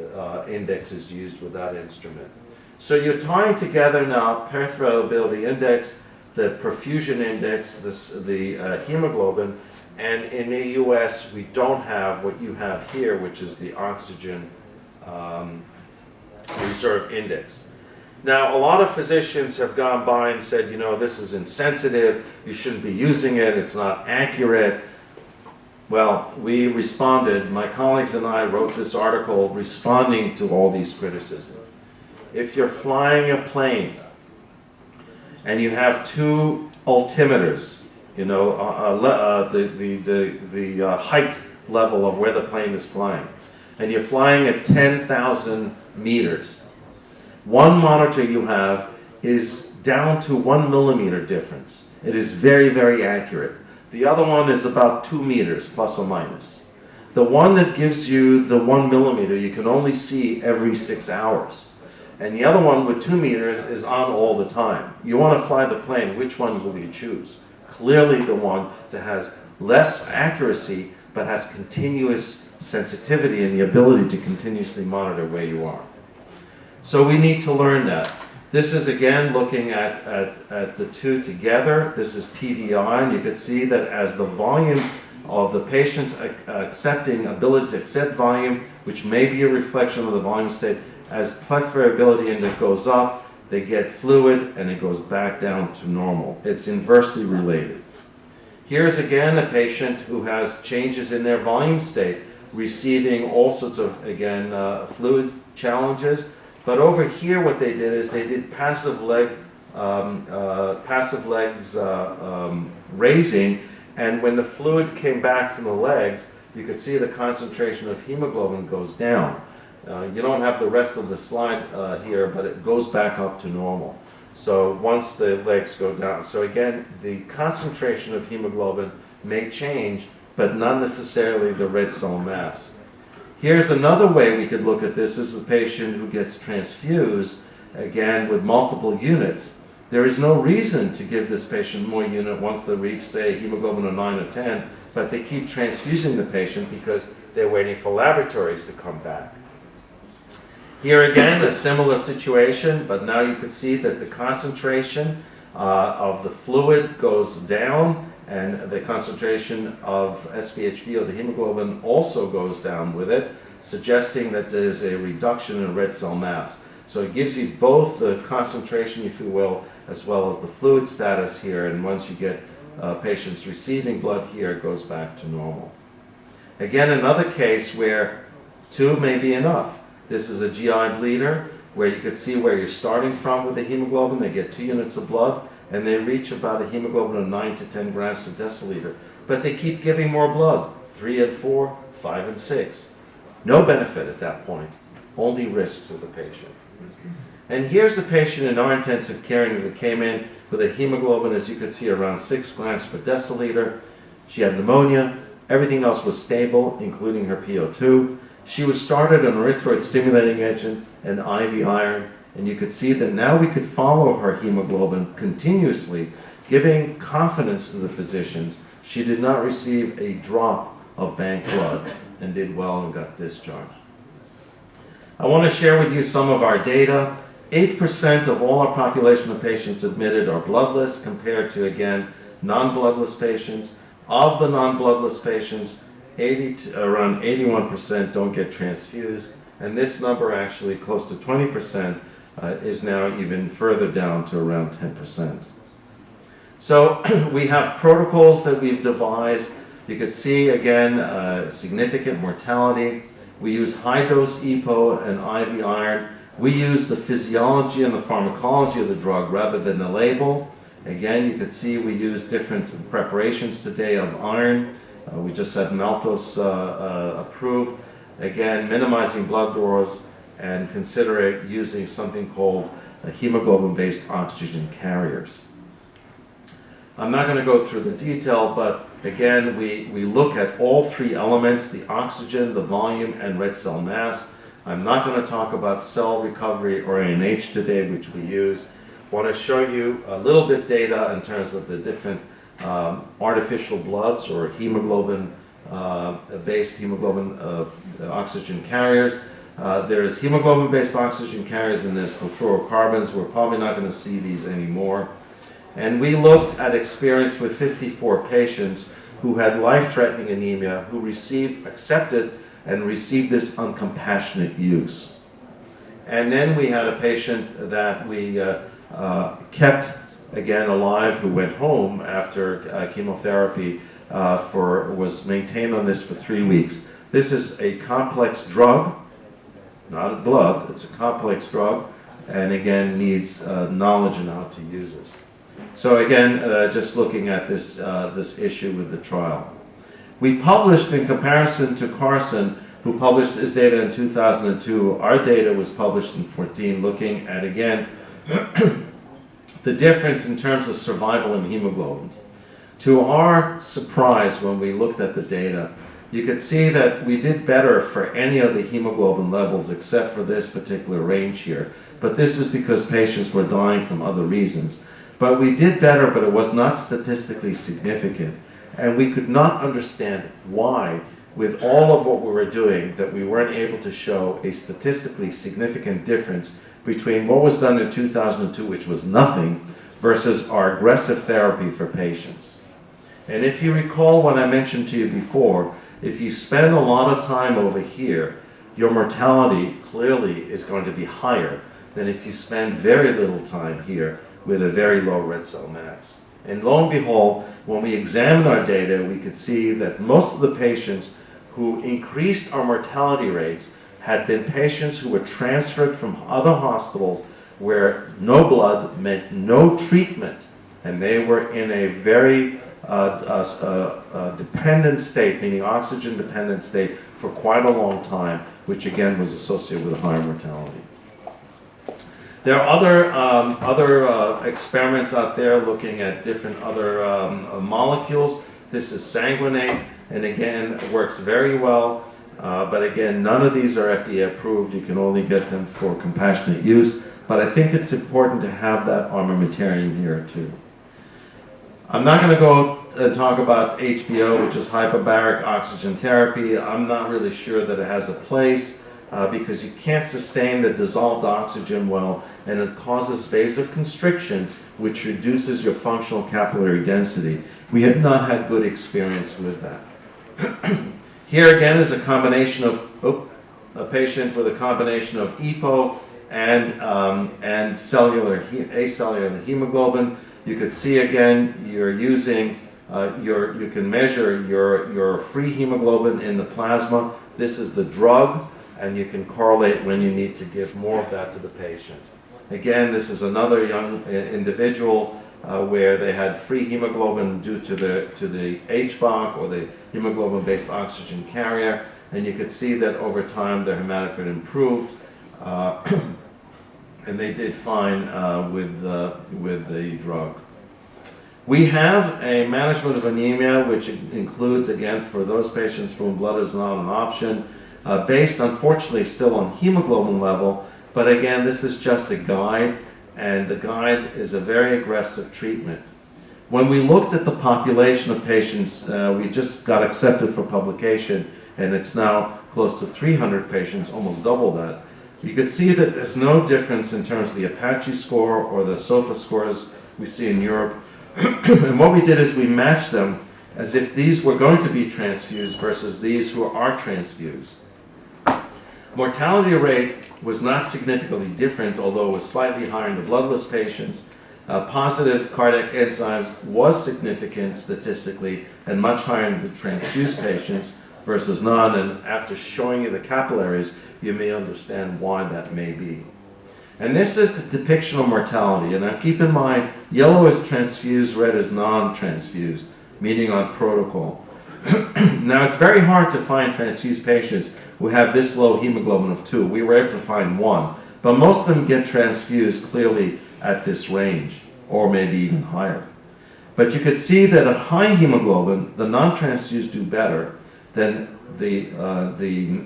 index, is used with that instrument. So you're tying together now pleth variability index, the perfusion index, the hemoglobin, and in the US we don't have what you have here, which is the oxygen reserve index. Now, a lot of physicians have gone by and said, you know, this is insensitive, you shouldn't be using it, it's not accurate. Well, we responded, my colleagues and I wrote this article responding to all these criticisms. If you're flying a plane and you have two altimeters, you know, the height level of where the plane is flying, and you're flying at 10,000 meters, one monitor you have is down to 1 millimeter difference. It is very, very accurate. The other one is about 2 meters, plus or minus. The one that gives you the 1 millimeter, you can only see every 6 hours. And the other one with 2 meters is on all the time. You want to fly the plane, which one will you choose? Clearly the one that has less accuracy, but has continuous sensitivity and the ability to continuously monitor where you are. So we need to learn that. This is again looking at the two together. This is PVI, and you can see that as the volume of the patient's ability to accept volume, which may be a reflection of the volume state, as pleth variability index goes up, they get fluid, and it goes back down to normal. It's inversely related. Here's again a patient who has changes in their volume state, receiving all sorts of, again, fluid challenges. But over here what they did is they did passive legs raising, and when the fluid came back from the legs, you could see the concentration of hemoglobin goes down. You don't have the rest of the slide here, but it goes back up to normal. So once the legs go down, so again, the concentration of hemoglobin may change, but not necessarily the red cell mass. Here's another way we could look at this. This is a patient who gets transfused, again, with multiple units. There is no reason to give this patient more unit once they reach, say, hemoglobin of 9 or 10, but they keep transfusing the patient because they're waiting for laboratories to come back. Here again, a similar situation, but now you can see that the concentration of the fluid goes down, and the concentration of SpHb, or the hemoglobin, also goes down with it, suggesting that there's a reduction in red cell mass. So it gives you both the concentration, if you will, as well as the fluid status here, and once you get patients receiving blood here, it goes back to normal. Again, another case where 2 may be enough. This is a GI bleeder where you could see where you're starting from with the hemoglobin. They get 2 units of blood, and they reach about a hemoglobin of 9 to 10 grams per deciliter. But they keep giving more blood, 3 and 4, 5 and 6. No benefit at that point, only risk to the patient. And here's a patient in our intensive care unit that came in with a hemoglobin, as you could see, around 6 grams per deciliter. She had pneumonia. Everything else was stable, including her PO2. She was started on erythroid stimulating agent and IV iron, and you could see that now we could follow her hemoglobin continuously, giving confidence to the physicians. She did not receive a drop of bank blood and did well and got discharged. I want to share with you some of our data. 8% of all our population of patients admitted are bloodless, compared to, again, non-bloodless patients. Of the non-bloodless patients, around 81% don't get transfused, and this number, actually close to 20%, is now even further down to around 10%. So we have protocols that we've devised. You could see, again, significant mortality. We use high-dose EPO and IV iron. We use the physiology and the pharmacology of the drug rather than the label. Again, you could see we use different preparations today of iron. We just had Maltos approved. Again, minimizing blood draws and consider using something called hemoglobin-based oxygen carriers. I'm not going to go through the detail, but again, we look at all 3 elements, the oxygen, the volume, and red cell mass. I'm not going to talk about cell recovery or ANH today, which we use. I want to show you a little bit data in terms of the different artificial bloods or hemoglobin based hemoglobin oxygen carriers. There's hemoglobin-based oxygen carriers and there's fluorocarbons. We're probably not going to see these anymore. And we looked at experience with 54 patients who had life-threatening anemia, who accepted and received this on compassionate use. And then we had a patient that we kept, again, alive, who went home after chemotherapy, was maintained on this for 3 weeks. This is a complex drug, not blood, it's a complex drug, and again needs knowledge on how to use this. So again, just looking at this, this issue with the trial. We published, in comparison to Carson, who published his data in 2002, our data was published in 2014, looking at, again, the difference in terms of survival in hemoglobins. To our surprise, when we looked at the data, you could see that we did better for any of the hemoglobin levels except for this particular range here. But this is because patients were dying from other reasons. But we did better, but it was not statistically significant. And we could not understand why, with all of what we were doing, that we weren't able to show a statistically significant difference between what was done in 2002, which was nothing, versus our aggressive therapy for patients. And if you recall what I mentioned to you before, if you spend a lot of time over here, your mortality clearly is going to be higher than if you spend very little time here with a very low red cell mass. And lo and behold, when we examined our data, we could see that most of the patients who increased our mortality rates had been patients who were transferred from other hospitals where no blood meant no treatment, and they were in a very dependent state, meaning oxygen dependent state, for quite a long time, which again was associated with a higher mortality. There are other experiments out there looking at different other molecules. This is sanguinate, and again, it works very well. But again, none of these are FDA approved. You can only get them for compassionate use. But I think it's important to have that armamentarium here too. I'm not going to go talk about HBO, which is hyperbaric oxygen therapy. I'm not really sure that it has a place because you can't sustain the dissolved oxygen well, and it causes vasoconstriction, which reduces your functional capillary density. We have not had good experience with that. Here again is a combination of a patient with a combination of EPO and acellular hemoglobin. You could see again you're using you can measure your free hemoglobin in the plasma. This is the drug, and you can correlate when you need to give more of that to the patient. Again, this is another young individual where they had free hemoglobin due to the HBOC, or the hemoglobin-based oxygen carrier, and you could see that over time their hematocrit improved, and they did fine with the drug. We have a management of anemia, which includes, again, for those patients for whom blood is not an option, based unfortunately still on hemoglobin level, but again, this is just a guide, and the guide is a very aggressive treatment. When we looked at the population of patients, we just got accepted for publication, and it's now close to 300 patients, almost double that. You could see that there's no difference in terms of the Apache score or the SOFA scores we see in Europe. And what we did is we matched them as if these were going to be transfused versus these who are transfused. Mortality rate was not significantly different, although it was slightly higher in the bloodless patients. Positive cardiac enzymes was significant statistically and much higher in the transfused patients versus none. And after showing you the capillaries, you may understand why that may be. And this is the depiction of mortality. And now keep in mind, yellow is transfused, red is non-transfused, meaning on protocol. Now it's very hard to find transfused patients who have this low hemoglobin of 2. We were able to find 1, but most of them get transfused clearly at this range, or maybe even higher. But you could see that at high hemoglobin, the non-transfused do better than the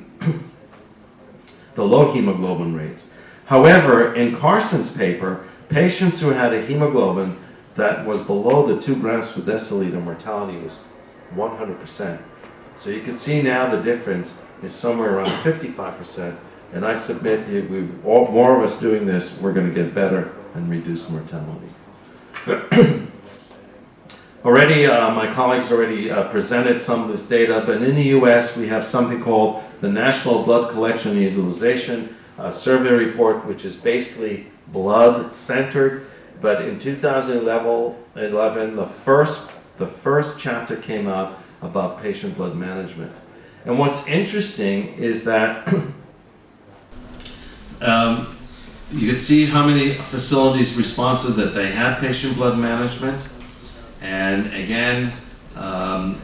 low hemoglobin rates. However, in Carson's paper, patients who had a hemoglobin that was below the 2 grams per deciliter, mortality was 100%. So you can see now the difference is somewhere around 55%. And I submit to you, more of us doing this, we're going to get better and reduce mortality. Already, my colleagues already presented some of this data, but in the US we have something called the National Blood Collection and Utilization Survey Report, which is basically blood-centered. But in 2011, the first chapter came out about patient blood management. And what's interesting is that you can see how many facilities responded that they had patient blood management. And again,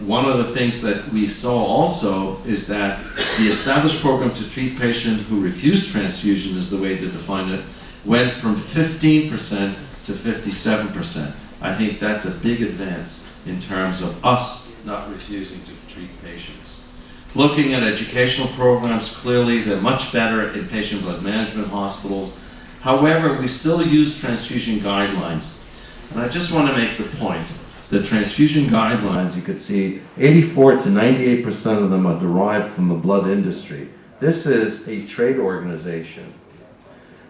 one of the things that we saw also is that the established program to treat patients who refused transfusion, is the way to define it, went from 15% to 57%. I think that's a big advance in terms of us not refusing to treat patients. Looking at educational programs, clearly they're much better in patient blood management hospitals. However, we still use transfusion guidelines. And I just want to make the point. The transfusion guidelines, you could see 84 to 98% of them are derived from the blood industry. This is a trade organization.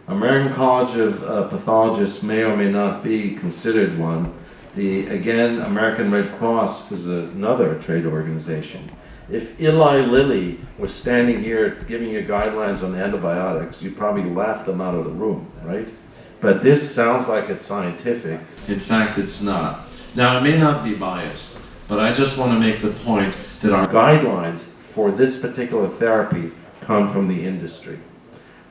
American College of Pathologists may or may not be considered one. Again, American Red Cross is another trade organization. If Eli Lilly was standing here giving you guidelines on antibiotics, you'd probably laugh them out of the room, right? But this sounds like it's scientific. In fact, it's not. Now, it may not be biased, but I just want to make the point that our Guidelines for this particular therapy come from the industry.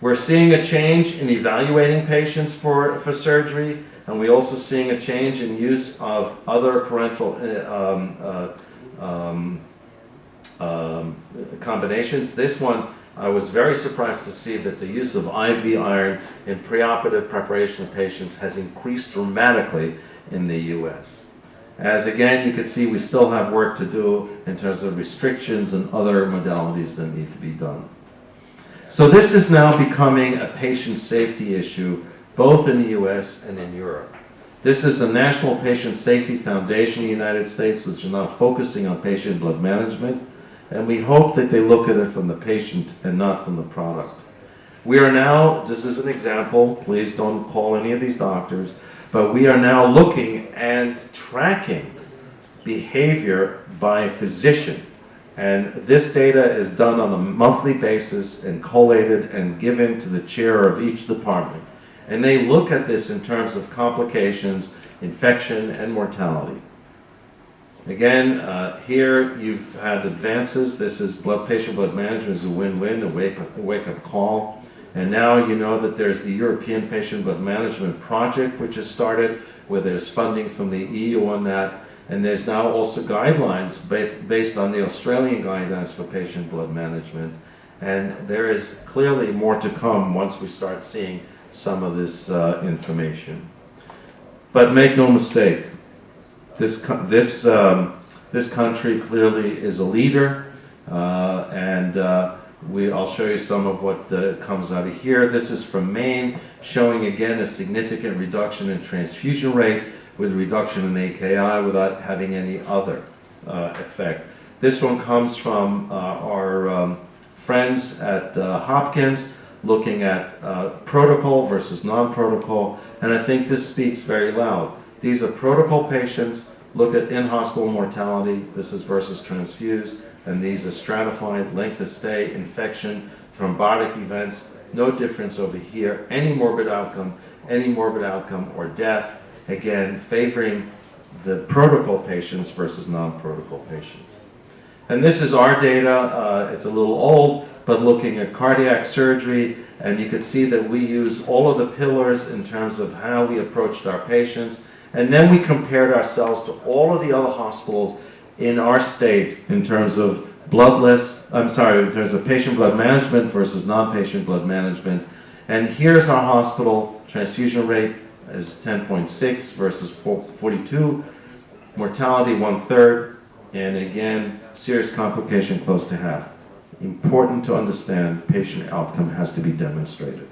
We're seeing a change in evaluating patients for surgery, and we're also seeing a change in use of other parental combinations. This one, I was very surprised to see that the use of IV iron in preoperative preparation of patients has increased dramatically in the US. As again, you can see we still have work to do in terms of restrictions and other modalities that need to be done. So this is now becoming a patient safety issue, both in the US and in Europe. This is the National Patient Safety Foundation in the United States, which is now focusing on patient blood management, and we hope that they look at it from the patient and not from the product. We are now, this is an example, please don't call any of these doctors, but we are now looking and tracking behavior by a physician. And this data is done on a monthly basis and collated and given to the chair of each department. And they look at this in terms of complications, infection, and mortality. Again, here you've had advances. This is patient blood management is a win-win, a wake-up call. And now you know that there's the European Patient Blood Management Project, which has started, where there's funding from the EU on that. And there's now also guidelines based on the Australian guidelines for patient blood management. And there is clearly more to come once we start seeing some of this information. But make no mistake, this country clearly is a leader, I'll show you some of what comes out of here. This is from Maine, showing again a significant reduction in transfusion rate with reduction in AKI without having any other effect. This one comes from our friends at Hopkins, looking at protocol versus non-protocol, and I think this speaks very loud. These are protocol patients, look at in-hospital mortality, this is versus transfused, and these are stratified, length of stay, infection, thrombotic events, no difference over here, any morbid outcome or death, again, favoring the protocol patients versus non-protocol patients. And this is our data, it's a little old, but looking at cardiac surgery, and you can see that we use all of the pillars in terms of how we approached our patients, and then we compared ourselves to all of the other hospitals in our state in terms of in terms of patient blood management versus non-patient blood management. And here's our hospital transfusion rate is 10.6 versus 42, mortality 1/3, and again, serious complication close to half. Important to understand, patient outcome has to be demonstrated.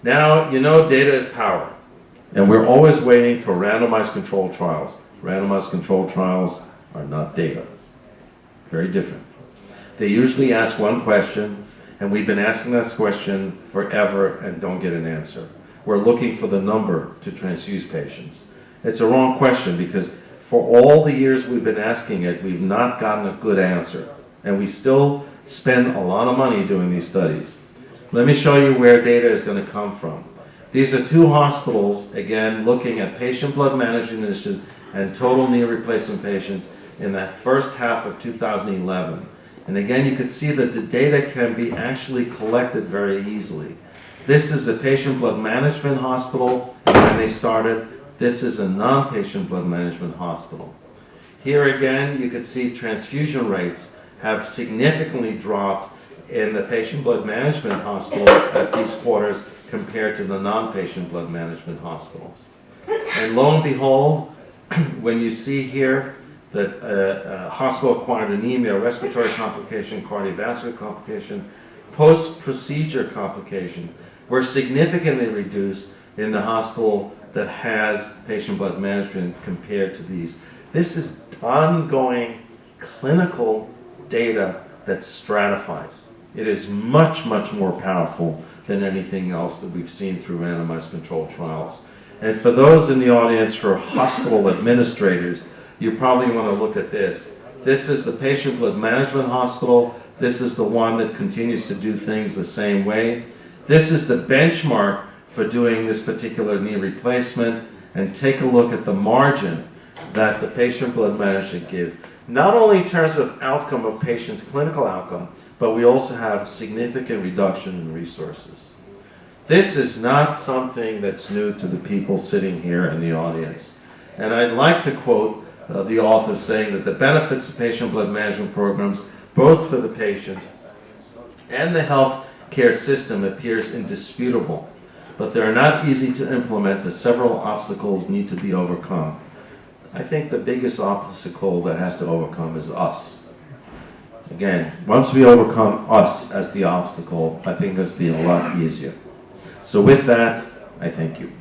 Now, you know data is power, and we're always waiting for randomized controlled trials. Randomized controlled trials are not data. Very different. They usually ask one question, and we've been asking this question forever and don't get an answer. We're looking for the number to transfuse patients. It's a wrong question because for all the years we've been asking it, we've not gotten a good answer. And we still spend a lot of money doing these studies. Let me show you where data is going to come from. These are two hospitals, again, looking at patient blood management initiative and total knee replacement patients in that first half of 2011. And again, you can see that the data can be actually collected very easily. This is a patient blood management hospital, and when they started, this is a non-patient blood management hospital. Here again, you can see transfusion rates have significantly dropped in the patient blood management hospital at these quarters compared to the non-patient blood management hospitals. And lo and behold, when you see here that hospital-acquired anemia, respiratory complication, cardiovascular complication, post-procedure complication were significantly reduced in the hospital that has patient blood management compared to these. This is ongoing clinical data that stratifies. It is much, much more powerful than anything else that we've seen through randomized controlled trials. And for those in the audience who are hospital administrators, you probably want to look at this. This is the patient blood management hospital. This is the one that continues to do things the same way. This is the benchmark for doing this particular knee replacement. And take a look at the margin that the patient blood management give, not only in terms of outcome of patients' clinical outcome, but we also have significant reduction in resources. This is not something that's new to the people sitting here in the audience. And I'd like to quote the author saying that the benefits of patient blood management programs, both for the patient and the healthcare system, appears indisputable, but they are not easy to implement as several obstacles need to be overcome. I think the biggest obstacle that has to overcome is us. Again, once we overcome us as the obstacle, I think it's been a lot easier. So with that, I thank you.